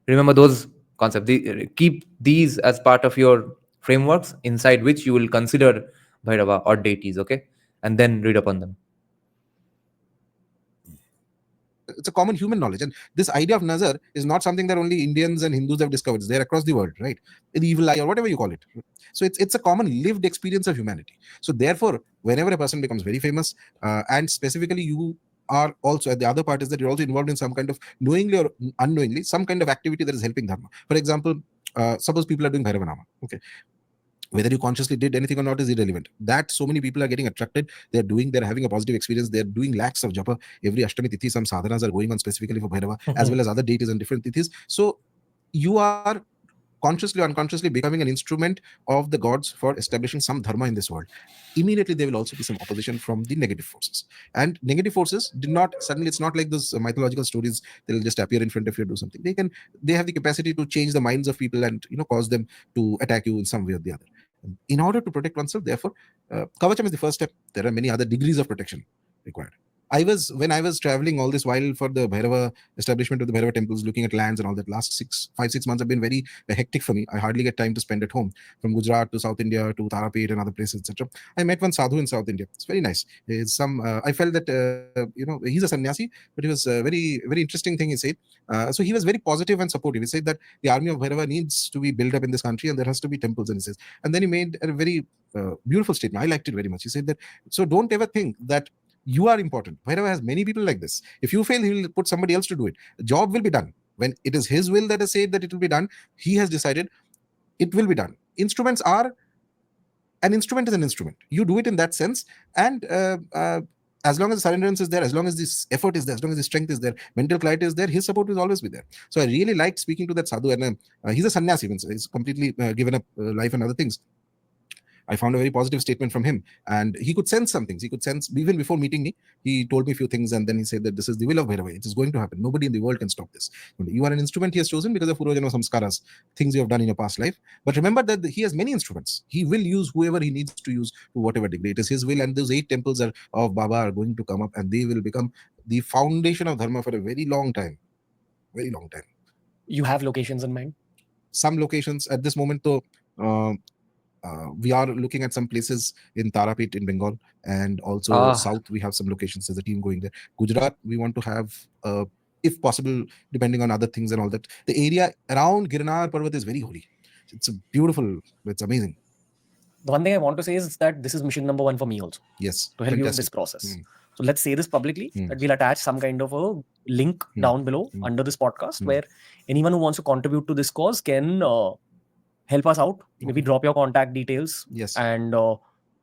Remember those concepts. Keep these as part of your frameworks inside which you will consider Bhairava or deities, okay? And then read upon them. It's a common human knowledge, and this idea of nazar is not something that only Indians and Hindus have discovered. It's there across the world, right? The evil eye or whatever you call it. So it's a common lived experience of humanity. So therefore, whenever a person becomes very famous, and specifically you are also, the other part is that you're also involved in some kind of, knowingly or unknowingly, some kind of activity that is helping dharma. For example, suppose people are doing Bhairavanama, okay? Whether you consciously did anything or not is irrelevant. That so many people are getting attracted, they're having a positive experience, they're doing lakhs of japa. Every Ashtami Tithi, some sadhanas are going on specifically for Bhairava, as well as other deities and different tithis. So you are consciously or unconsciously becoming an instrument of the gods for establishing some dharma in this world. Immediately there will also be some opposition from the negative forces. And negative forces did not suddenly, it's not like those mythological stories, they'll just appear in front of you, do something. They have the capacity to change the minds of people and cause them to attack you in some way or the other. In order to protect oneself, therefore, Kavacham is the first step. There are many other degrees of protection required. when I was traveling all this while for the Bhairava establishment of the Bhairava temples, looking at lands and all that, last 5-6 months have been very hectic for me. I hardly get time to spend at home. From Gujarat to South India to Tarapet and other places, etc. I met one sadhu in South India. It's very nice. It's I felt that he's a sannyasi, but it was a very interesting thing he said. So he was very positive and supportive. He said that the army of Bhairava needs to be built up in this country and there has to be temples. And he says, and then he made a very beautiful statement. I liked it very much. He said that, so don't ever think that you are important. Bhairava has many people like this. If you fail, he will put somebody else to do it. The job will be done. When it is his will that has said that it will be done, he has decided it will be done. Instruments are, an instrument is an instrument. You do it in that sense. And as long as surrenderance is there, as long as this effort is there, as long as the strength is there, mental clarity is there, his support will always be there. So I really liked speaking to that sadhu. And he's a sannyasi, even. So he's completely given up life and other things. I found a very positive statement from him, and he could sense some things. He could sense, even before meeting me, he told me a few things, and then he said that this is the will of Bhairava. It is going to happen. Nobody in the world can stop this. You are an instrument he has chosen because of Purvajana samskaras, things you have done in your past life. But remember that he has many instruments. He will use whoever he needs to use to whatever degree. It is his will, and those 8 temples of Baba are going to come up, and they will become the foundation of Dharma for a very long time. Very long time. You have locations in mind? Some locations at this moment, though. We are looking at some places in Tarapet in Bengal, and also south we have some locations. There's a team going there. Gujarat, we want to have, if possible, depending on other things and all that. The area around Girnar Parvat is very holy. It's beautiful. It's amazing. The one thing I want to say is that this is mission number 1 for me also. Yes. To help you in this process. So let's say this publicly, that we'll attach some kind of a link down below under this podcast where anyone who wants to contribute to this cause can help us out. Maybe drop your contact details. Yes. And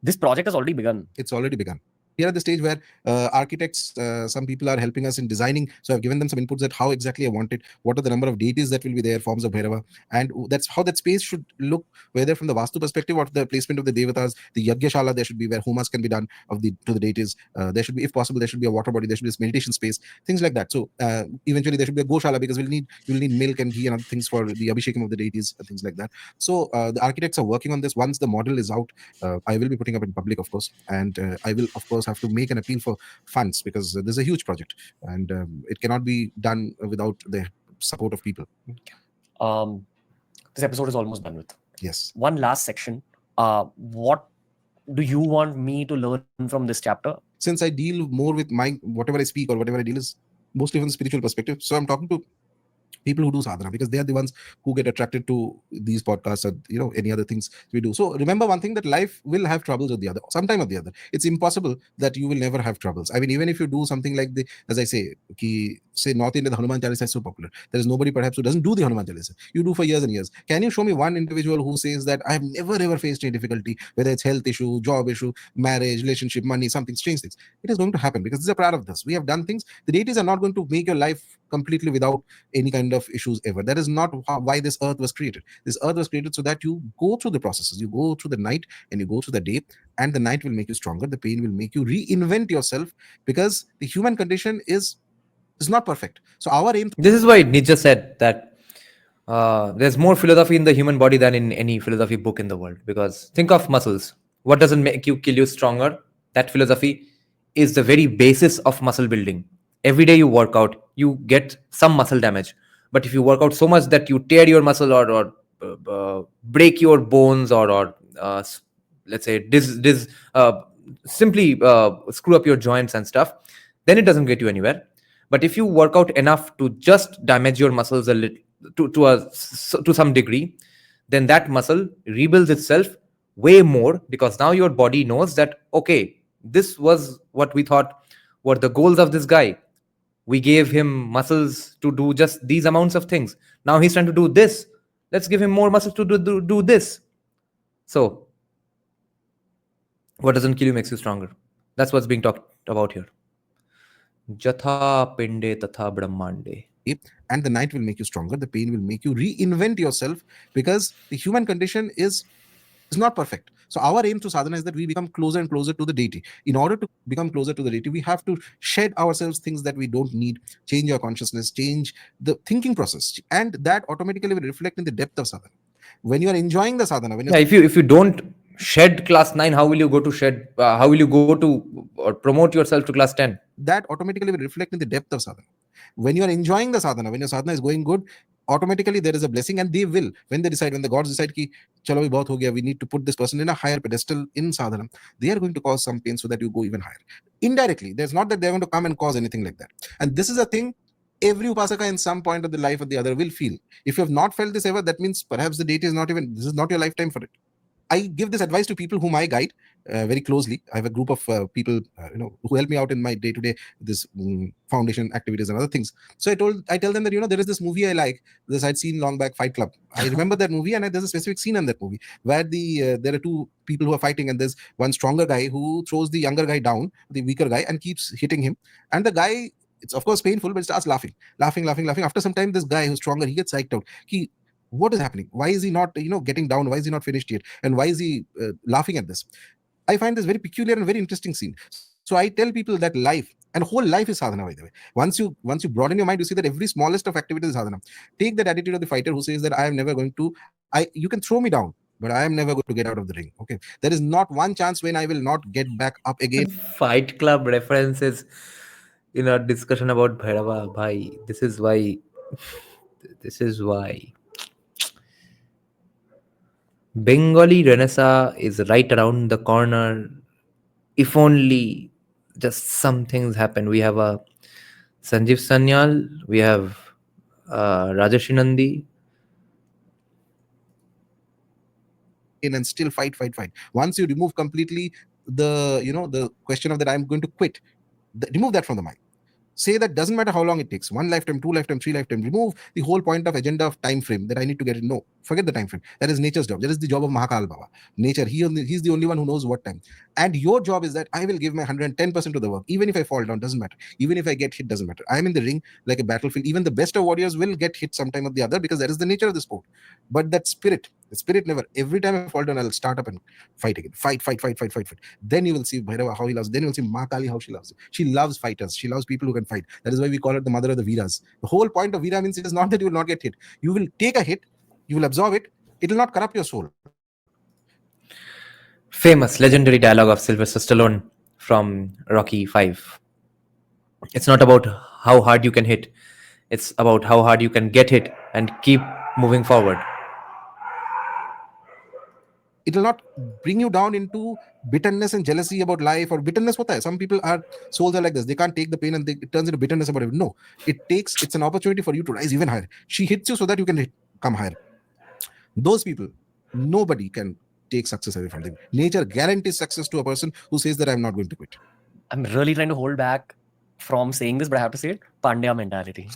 this project has already begun. It's already begun. We are at the stage where architects, some people are helping us in designing. So I've given them some inputs that how exactly I want it, what are the number of deities that will be there, forms of Bhairava, and that's how that space should look, whether from the Vastu perspective or the placement of the Devatas, the Yagyashala there should be where homas can be done to the deities. There should be, if possible, there should be a water body, there should be this meditation space, things like that. So eventually there should be a Goshala because you'll need milk and ghee and other things for the Abhishekam of the deities, things like that. So the architects are working on this. Once the model is out, I will be putting up in public, of course, and I will, of course, have to make an appeal for funds because this is a huge project and it cannot be done without the support of people. This episode is almost done with. Yes. One last section. What do you want me to learn from this chapter? Since I deal more with whatever I speak or whatever I deal is mostly from the spiritual perspective, so I'm talking to people who do sadhana because they are the ones who get attracted to these podcasts or any other things we do. So remember one thing, that life will have troubles with the other, sometime or the other. It's impossible that you will never have troubles. I mean, even if you do something like as I say, North India, the Hanuman Chalisa is so popular. There is nobody perhaps who doesn't do the Hanuman Chalisa. You do for years and years. Can you show me one individual who says that I have never ever faced any difficulty, whether it's health issue, job issue, marriage, relationship, money, something, strange things? It is going to happen because this is a part of this. We have done things. The deities are not going to make your life completely without any kind of issues ever. That is not why this earth was created. This earth was created so that you go through the processes. You go through the night and you go through the day, and the night will make you stronger. The pain will make you reinvent yourself because the human condition is not perfect. So our aim. This is why Nietzsche said that there's more philosophy in the human body than in any philosophy book in the world. Because think of muscles. What doesn't make you kill you stronger? That philosophy is the very basis of muscle building. Every day you work out, you get some muscle damage. But if you work out so much that you tear your muscle or break your bones or let's say simply screw up your joints and stuff, then it doesn't get you anywhere. But if you work out enough to just damage your muscles a little to some degree, then that muscle rebuilds itself way more because now your body knows that, okay, this was what we thought were the goals of this guy. We gave him muscles to do just these amounts of things. Now he's trying to do this. Let's give him more muscles to do this. So, what doesn't kill you makes you stronger. That's what's being talked about here. Jatha pinde tatha brahmande. And the night will make you stronger. The pain will make you reinvent yourself because the human condition is not perfect. So our aim through sadhana is that we become closer and closer to the deity. In order to become closer to the deity, we have to shed ourselves things that we don't need, change our consciousness, change the thinking process, and that automatically will reflect in the depth of sadhana. When you are enjoying the sadhana, if you don't shed class 9, how will you go to or promote yourself to class 10? that automatically will reflect in the depth of sadhana. When you are enjoying the sadhana, when your sadhana is going good, automatically there is a blessing, and they will, when they decide, when the gods decide ki chalo bhi bahut ho gaya, we need to put this person in a higher pedestal in sadhana, they are going to cause some pain so that you go even higher. Indirectly, there's not that they're going to come and cause anything like that. And this is a thing every upasaka in some point of the life or the other will feel. If you have not felt this ever, that means perhaps the deity is not even, this is not your lifetime for it. I give this advice to people whom I guide very closely. I have a group of people, who help me out in my day-to-day this foundation activities and other things. So I tell them that there is this movie I like. This I'd seen long back, Fight Club. I remember that movie, and there's a specific scene in that movie where there are two people who are fighting, and there's one stronger guy who throws the younger guy down, the weaker guy, and keeps hitting him. And the guy, it's of course painful, but starts laughing. After some time, this guy who's stronger, he gets psyched out. What is happening? Why is he not, getting down? Why is he not finished yet? And why is he laughing at this? I find this very peculiar and very interesting scene. So I tell people that life, and whole life is sadhana, by the way. Once you broaden your mind, you see that every smallest of activities is sadhana. Take that attitude of the fighter who says that I am never going to, you can throw me down, but I am never going to get out of the ring. Okay. There is not one chance when I will not get back up again. Fight Club references in our discussion about Bhairava Bhai. This is why Bengali Renaissance is right around the corner. If only just some things happen. We have a Sanjeev Sanyal, we have Rajarshi Nandy. And still fight. Once you remove completely the question of that I'm going to quit, remove that from the mind. Say that doesn't matter how long it takes, 1 lifetime, 2 lifetime, 3 lifetime. Remove the whole point of agenda of time frame that I need to get it. No, forget the time frame. That is nature's job. That is the job of Mahakal Baba. Nature, he's the only one who knows what time. And your job is that I will give my 110% to the work. Even if I fall down, doesn't matter. Even if I get hit, doesn't matter. I'm in the ring like a battlefield. Even the best of warriors will get hit sometime or the other, because that is the nature of the sport. But that spirit, the spirit never, every time I fall down, I'll start up and fight again. Fight. Then you will see Bhairava, how he loves. Then you will see Ma Kali, how she loves. She loves fighters. She loves people who can fight. That is why we call her the mother of the Veeras. The whole point of Veera means it is not that you will not get hit. You will take a hit, you will absorb it, it will not corrupt your soul. Famous, legendary dialogue of Sylvester Stallone from Rocky 5. It's not about how hard you can hit. It's about how hard you can get hit and keep moving forward. It will not bring you down into bitterness and jealousy about life, or bitterness. Some people souls are like this. They can't take the pain and it turns into bitterness about it. No, it's an opportunity for you to rise even higher. She hits you so that you can come higher. Those people, nobody can take success away from them. Nature guarantees success to a person who says that I'm not going to quit. I'm really trying to hold back from saying this, but I have to say it. Pandya mentality.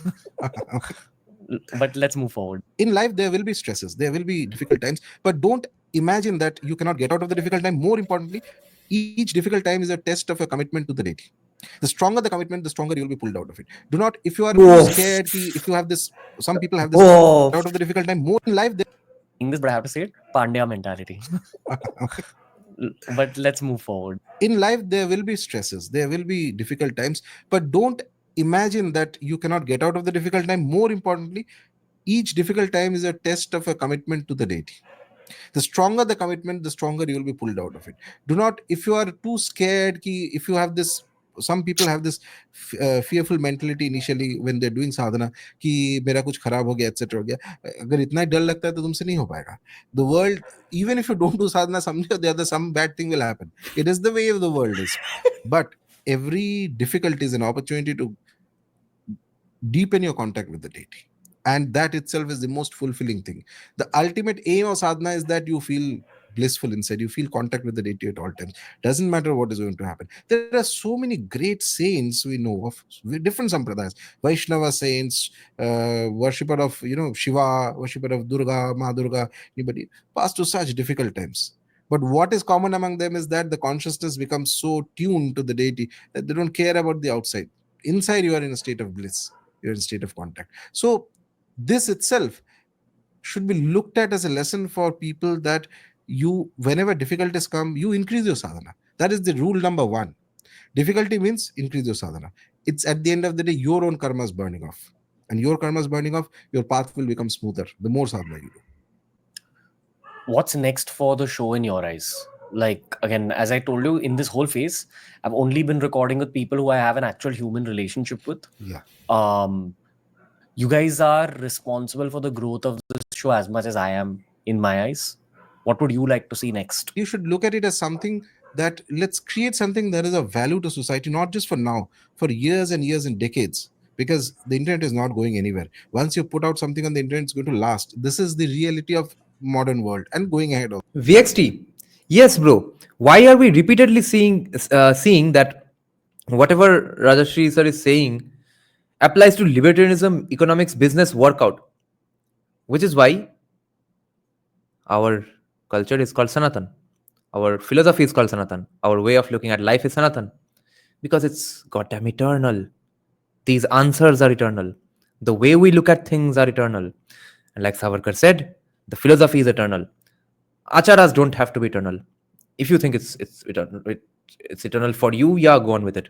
But let's move forward. In life, there will be stresses. There will be difficult times. But don't imagine that you cannot get out of the difficult time. More importantly, each difficult time is a test of a commitment to the deity. The stronger the commitment, the stronger you will be pulled out of it. Do not, if you are scared, if you have this, some people have this out of the difficult time. More in life, Saying this, but I have to say it. Pandya mentality. But let's move forward. In life, there will be stresses. There will be difficult times. But don't imagine that you cannot get out of the difficult time. More importantly, each difficult time is a test of a commitment to the deity. The stronger the commitment, the stronger you will be pulled out of it. Do not, if you are too scared, if you have this, some people have this fearful mentality initially when they're doing sadhana, कि मेरा कुछ खराब हो गया, etc. हो गया. अगर इतना ही डर लगता है तो तुमसे नहीं हो पाएगा. The world, even if you don't do sadhana, someday or the other, some bad thing will happen. It is the way of the world is. But every difficulty is an opportunity to deepen your contact with the deity. And that itself is the most fulfilling thing. The ultimate aim of sadhana is that you feel blissful inside. You feel contact with the deity at all times. Doesn't matter what is going to happen. There are so many great saints we know of, different sampradayas. Vaishnava saints, worshipper of Shiva, worshipper of Durga, Ma Durga, anybody passed through such difficult times. But what is common among them is that the consciousness becomes so tuned to the deity that they don't care about the outside. Inside, you are in a state of bliss. You're in a state of contact. So this itself should be looked at as a lesson for people, that you, whenever difficulties come, you increase your sadhana. That is the rule number one. Difficulty means increase your sadhana. It's at the end of the day, your own karma is burning off. And your karma is burning off, your path will become smoother the more sadhana you do. What's next for the show in your eyes? like, again, as I told you, in this whole phase, I've only been recording with people who I have an actual human relationship with. Yeah. You guys are responsible for the growth of this show as much as I am, in my eyes. What would you like to see next? You should look at it as something that let's create something that is of value to society, not just for now, for years and years and decades, because the internet is not going anywhere. Once you put out something on the internet, it's going to last. This is the reality of modern world and going ahead of. VXT. Yes, bro. Why are we repeatedly seeing that whatever Rajarshi sir is saying applies to libertarianism, economics, business, workout, which is why our culture is called Sanatan. Our philosophy is called Sanatan. Our way of looking at life is Sanatan. Because it's goddamn eternal. These answers are eternal. The way we look at things are eternal. And like Savarkar said, the philosophy is eternal. Acharas don't have to be eternal. If you think it's eternal, it's eternal for you, yeah, go on with it.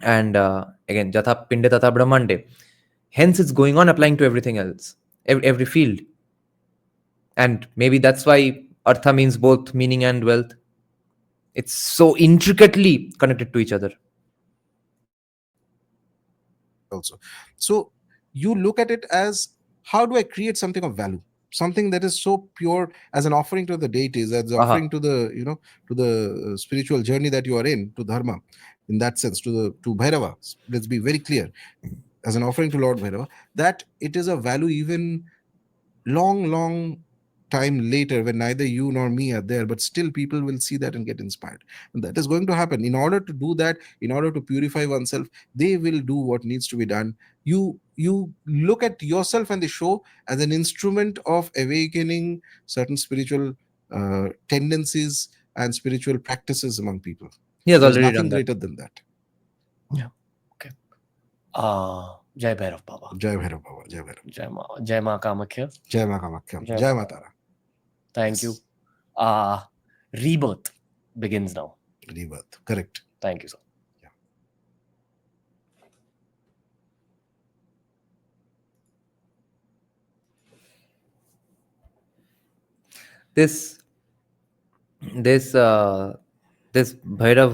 And again, Jatha Pinde Tata Brahmande. Hence, it's going on applying to everything else, every field. And maybe that's why Artha means both meaning and wealth. It's so intricately connected to each other. Also, so you look at it as, how do I create something of value, something that is so pure as an offering to the deities, as an offering to the, you know, to the spiritual journey that you are in, to dharma, in that sense, to Bhairava. Let's be very clear, as an offering to Lord Bhairava, that it is of value even long time later, when neither you nor me are there, but still people will see that and get inspired. And that is going to happen. In order to do that, in order to purify oneself, they will do what needs to be done. You look at yourself and the show as an instrument of awakening certain spiritual tendencies and spiritual practices among people. He has There's already nothing done that. greater than that. Yeah. Okay. Jai Bhairav Baba. Jai Bhairav Baba. Jai Bhairav. Jai Ma Kamakhya. Jai Ma Kamakhya. Jai Jai Ma- Matara. Thank you. Rebirth begins now. Rebirth. Correct. Thank you, sir. This Bhairav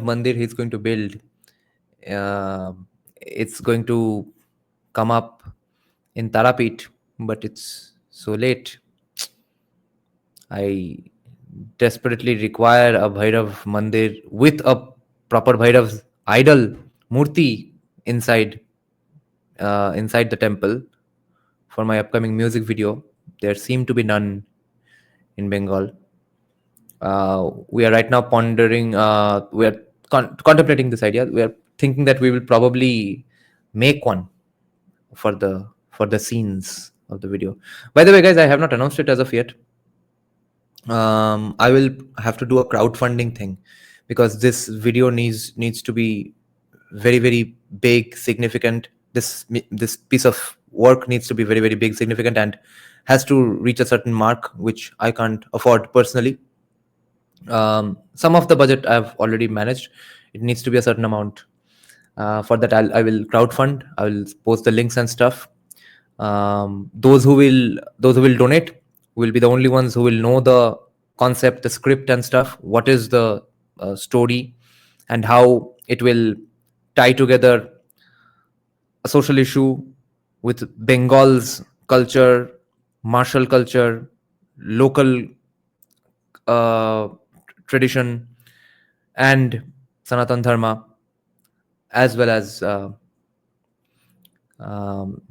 Mandir he's going to build, it's going to come up in Tarapit, but it's so late. I desperately require a Bhairav Mandir with a proper Bhairav idol murti inside the temple for my upcoming music video. There seem to be none in Bengal. We are right now pondering, we are contemplating this idea. We are thinking that we will probably make one for the scenes of the video. By the way, guys, I have not announced it as of yet. I will have to do a crowdfunding thing because this video needs to be very, very big, significant. This piece of work needs to be very, very big, significant, and has to reach a certain mark, which I can't afford personally. Some of the budget I've already managed. It needs to be a certain amount. For that, I will crowdfund. I will post the links and stuff. Those who will donate will be the only ones who will know the concept, the script and stuff. What is the story, and how it will tie together a social issue with Bengal's culture, martial culture, local tradition, and Sanatan Dharma, as well as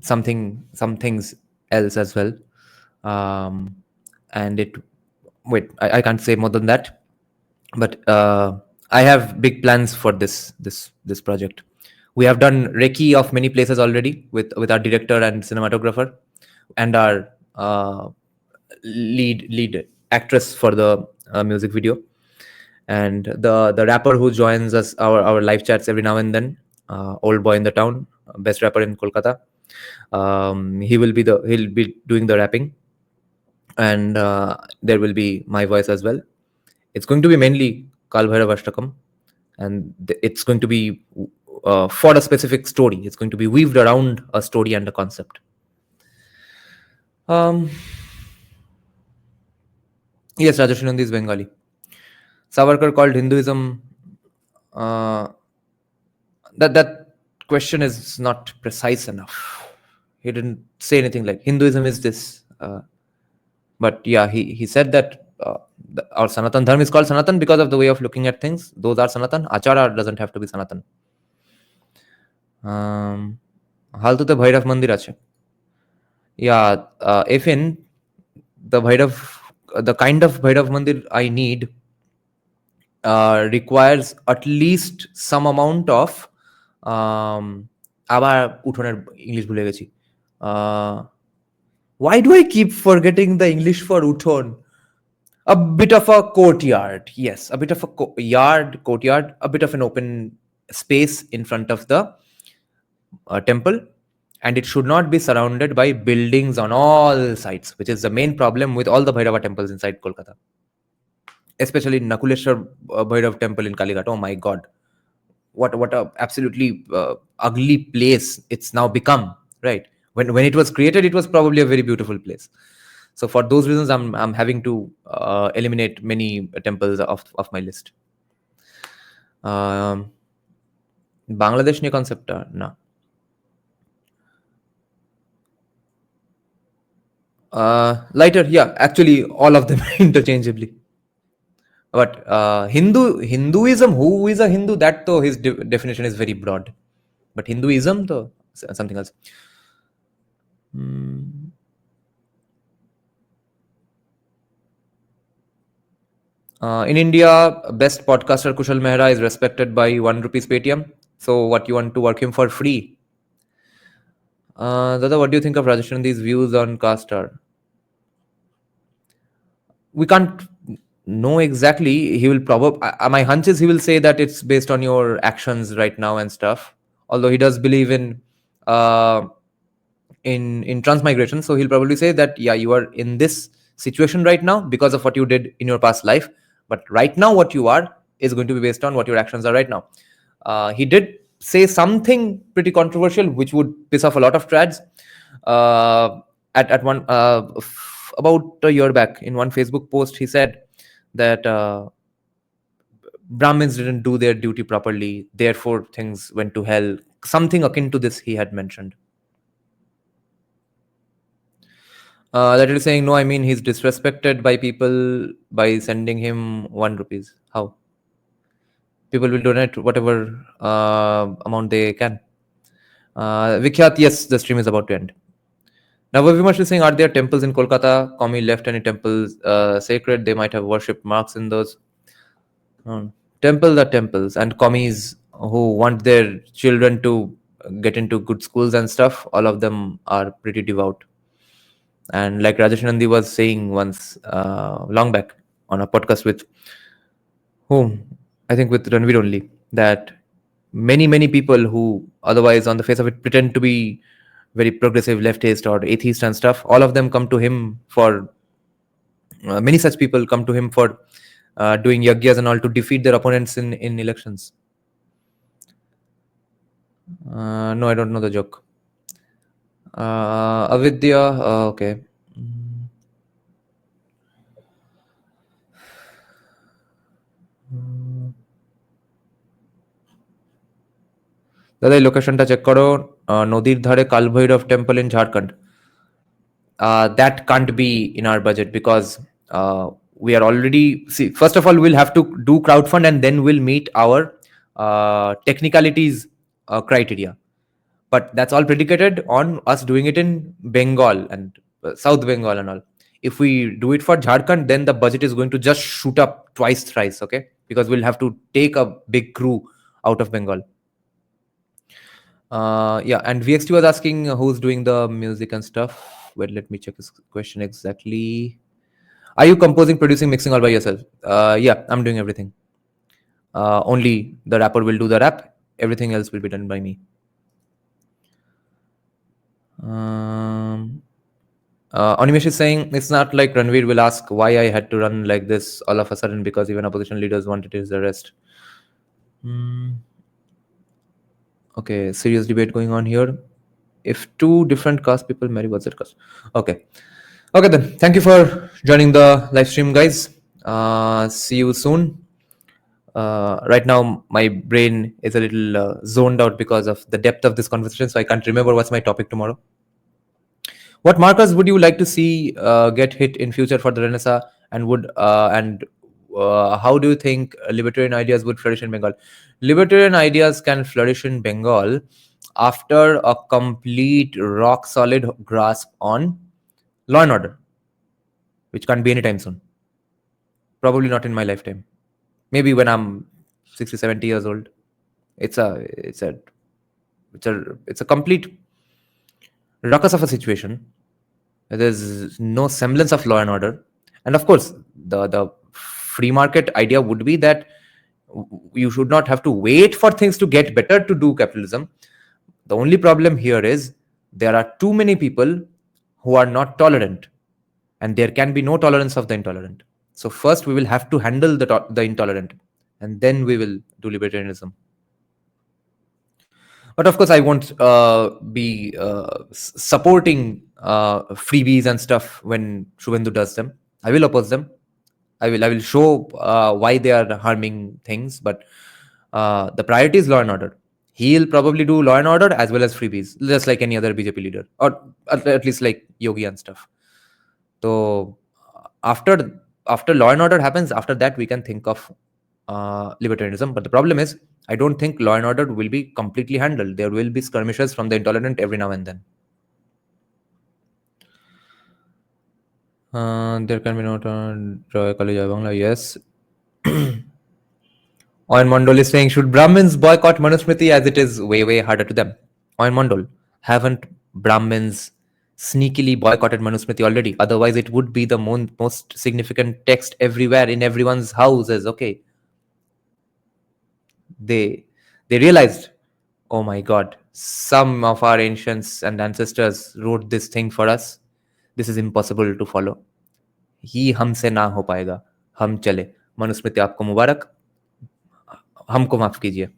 some things else as well. And I can't say more than that, but I have big plans for this project. We have done Reiki of many places already with our director and cinematographer, and our lead actress for the music video, and the rapper who joins us our live chats every now and then, old boy in the town, best rapper in Kolkata. He'll be doing the rapping, and there will be my voice as well. It's going to be mainly Kal Bhairav Ashtakam, and it's going to be for a specific story. It's going to be weaved around a story and a concept. Yes, Rajarshi Nandi is Bengali. Savarkar called Hinduism. That question is not precise enough. He didn't say anything like Hinduism is this. But yeah, he said that our Sanatan Dharma is called Sanatan because of the way of looking at things. Those are Sanatan. Achara doesn't have to be Sanatan. Haltute Bhairav Mandir ache. Yeah, if in the kind of Bhairav Mandir I need requires at least some amount of আবার উঠোনের English ভুলে গেছি why do I keep forgetting the English for uthon? A bit of a courtyard, yes, a bit of a courtyard, a bit of an open space in front of the temple, and it should not be surrounded by buildings on all sides, which is the main problem with all the Bhairava temples inside Kolkata, especially Nakuleshwar Bhairav temple in Kalighat. Oh my god, what a absolutely ugly place it's now become, right? When it was created, it was probably a very beautiful place. So for those reasons, I'm having to eliminate many temples of my list. Bangladesh niye concept na. Lighter, yeah, actually all of them interchangeably. But Hinduism, who is a Hindu, that though his definition is very broad. But Hinduism though something else. In India, best podcaster Kushal Mehra is respected by 1 rupees Paytm. So what, you want to work him for free? Dada, what do you think of Rajarshi views on caste? We can't know exactly. He will probably, my hunch is he will say that it's based on your actions right now and stuff. Although he does believe in transmigration, so he'll probably say that yeah, you are in this situation right now because of what you did in your past life, but right now what you are is going to be based on what your actions are right now. He did say something pretty controversial which would piss off a lot of trads at one about a year back. In one Facebook post, he said that Brahmins didn't do their duty properly, therefore things went to hell. Something akin to this he had mentioned. That is saying, no, I mean he's disrespected by people by sending him 1 rupees. How? People will donate whatever amount they can. Vikhyat, yes, the stream is about to end. Now, Vimash is saying, are there temples in Kolkata? Komi left any temples sacred? They might have worshipped marks in those. Temples are temples, and Komis who want their children to get into good schools and stuff, all of them are pretty devout. And like Rajarshi was saying once long back on a podcast with whom? I think with Ranveer only, that many people who otherwise on the face of it pretend to be very progressive leftist or atheist and stuff, all of them come to him for many such people come to him for doing yagyas and all to defeat their opponents in elections. No, I don't know the joke. Avidya, okay. দাদা এই লোকেশনটা check করো, নদীর ধারে Kalbhairav temple in Jharkhand. That can't be in our budget because we are already, see, first of all we'll have to do crowdfund and then we'll meet our technicalities criteria, but that's all predicated on us doing it in Bengal and South Bengal and all. If we do it for Jharkhand, then the budget is going to just shoot up twice thrice, okay, because we'll have to take a big crew out of Bengal. Yeah, and VXT was asking who's doing the music and stuff. Wait, let me check his question exactly. Are you composing, producing, mixing all by yourself? Yeah, I'm doing everything. Only the rapper will do the rap. Everything else will be done by me. Animesh is saying it's not like Ranveer will ask why I had to run like this all of a sudden because even opposition leaders wanted his arrest. Okay, serious debate going on here. If two different caste people marry, what's that caste? Okay then, thank you for joining the live stream, guys. See you soon. Right now, my brain is a little zoned out because of the depth of this conversation, so I can't remember what's my topic tomorrow. What markers would you like to see get hit in future for the Renaissance, and how do you think libertarian ideas would flourish in Bengal? Libertarian ideas can flourish in Bengal after a complete rock solid grasp on law and order, which can't be anytime soon. Probably not in my lifetime. Maybe when I'm 60, 70 years old. It's a complete ruckus of a situation. There's no semblance of law and order. And of course, the free market idea would be that you should not have to wait for things to get better to do capitalism. The only problem here is there are too many people who are not tolerant, and there can be no tolerance of the intolerant. So first we will have to handle the intolerant, and then we will do libertarianism. But of course, I won't be supporting freebies and stuff when Shubhendu does them. I will oppose them. I will show why they are harming things. But the priority is law and order. He'll probably do law and order as well as freebies, just like any other BJP leader, or at least like Yogi and stuff. So after law and order happens, after that we can think of libertarianism. But the problem is, I don't think law and order will be completely handled. There will be skirmishes from the intolerant every now and then. There can be no Roy College of Bangla. Yes. Oyan Mondol is saying, should Brahmins boycott Manusmriti as it is way, way harder to them? Oyan Mondol, haven't Brahmins sneakily boycotted Manusmriti already? Otherwise, it would be the most significant text everywhere in everyone's houses. Okay. They realized, oh my God, some of our ancients and ancestors wrote this thing for us. This is impossible to follow. He हमसे ना हो पाएगा, हम चले. मनुस्मृति आपको मुबारक, हमको माफ कीजिए.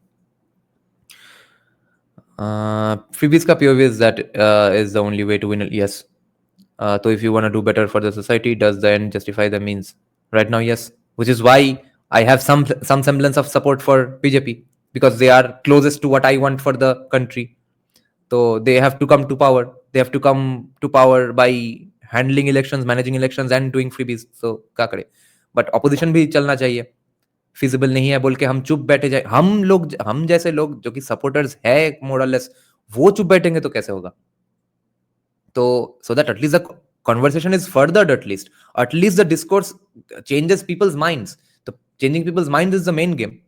Freebies ka POV is that is the only way to win. Yes. So if you want to do better for the society, does the end justify the means? Right now, yes. Which is why I have some semblance of support for BJP, because they are closest to what I want for the country. So they have to come to power. They have to come to power by handling elections, managing elections, and doing freebies. So क्या करे? But opposition भी चलना चाहिए. Feasible नहीं है बोल के हम चुप बैठे जाए. हम जैसे लोग जो कि supporters है more or less, वो चुप बैठेंगे तो कैसे होगा? So that at least the conversation is furthered, at least the discourse changes people's minds. The changing people's minds is the main game.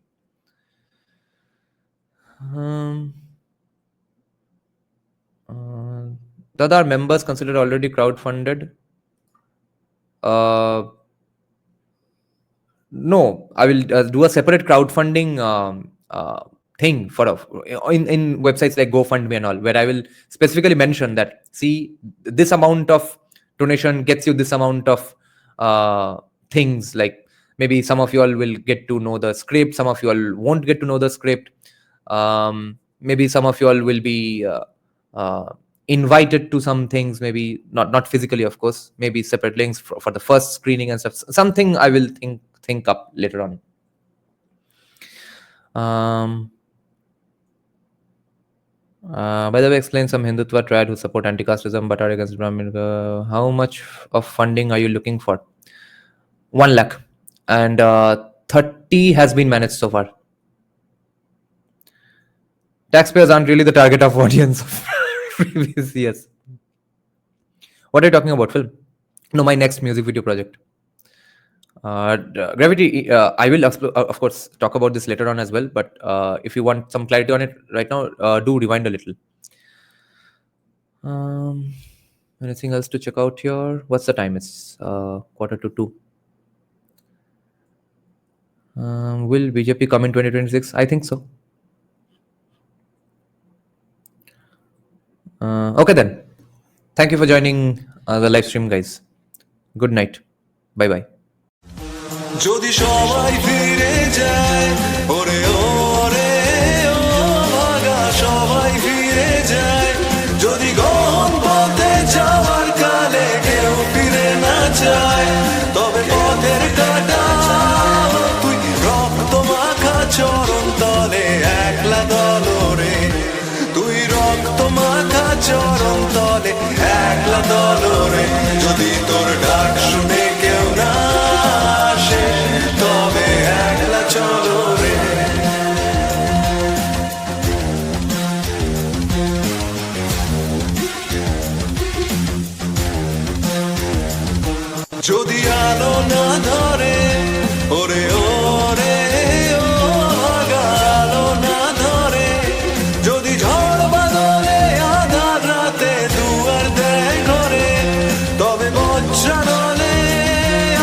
The other members considered already crowdfunded. No, I will do a separate crowdfunding thing in websites like GoFundMe and all, where I will specifically mention that, see, this amount of donation gets you this amount of things. Like maybe some of you all will get to know the script, some of you all won't get to know the script. Maybe some of you all will be invited to some things, maybe not physically, of course, maybe separate links for the first screening and stuff. Something I will think up later on. By the way, explain some Hindutva triad who support anti-casteism but are against Brahmin. How much of funding are you looking for? 1 lakh, and 30 has been managed so far. Taxpayers aren't really the target of audience of previous years. What are you talking about, Phil? No, my next music video project. Gravity, I will of course talk about this later on as well, but if you want some clarity on it right now, do rewind a little. Anything else to check out here? What's the time? It's 1:45. Will BJP come in 2026? I think so. Okay then. Thank you for joining the live stream, guys. Good night. Bye bye. যদি সবাই ফিরে যায়, ওরে ওরে ও ভাগা সবাই ফিরে যায়, যদি গহন পথে যাওয়ার কালে কেউ ফিরে না যায়, তবে পথের কাটা তুই রক্ত মাখা চরণ তলে একলা দলরে যদি তোর ডাক শুনে কেউ না আসে তবে একলা চলো রে যদি আলো না ধরে ওরে ওরে ও ভাগা আলো না ধরে যদি ঝড় বাদলে আধার রাতে দুয়ার দেয় ঘরে তবে বজ্রানলে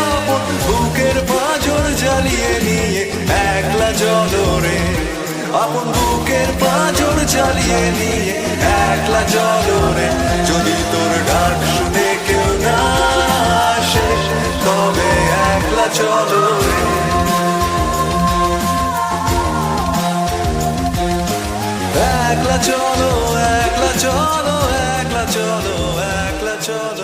আপন বুকের পাঁজর জ্বালিয়ে নিয়ে একলা জলরে আপন বুকের পাঁজর জ্বালিয়ে নিয়ে একলা জলরে যদি তোর ডাক শুনে কেউ না আসে তবে একলা চলো রে একলা চলো একলা চলো একলা চলো একলা চলো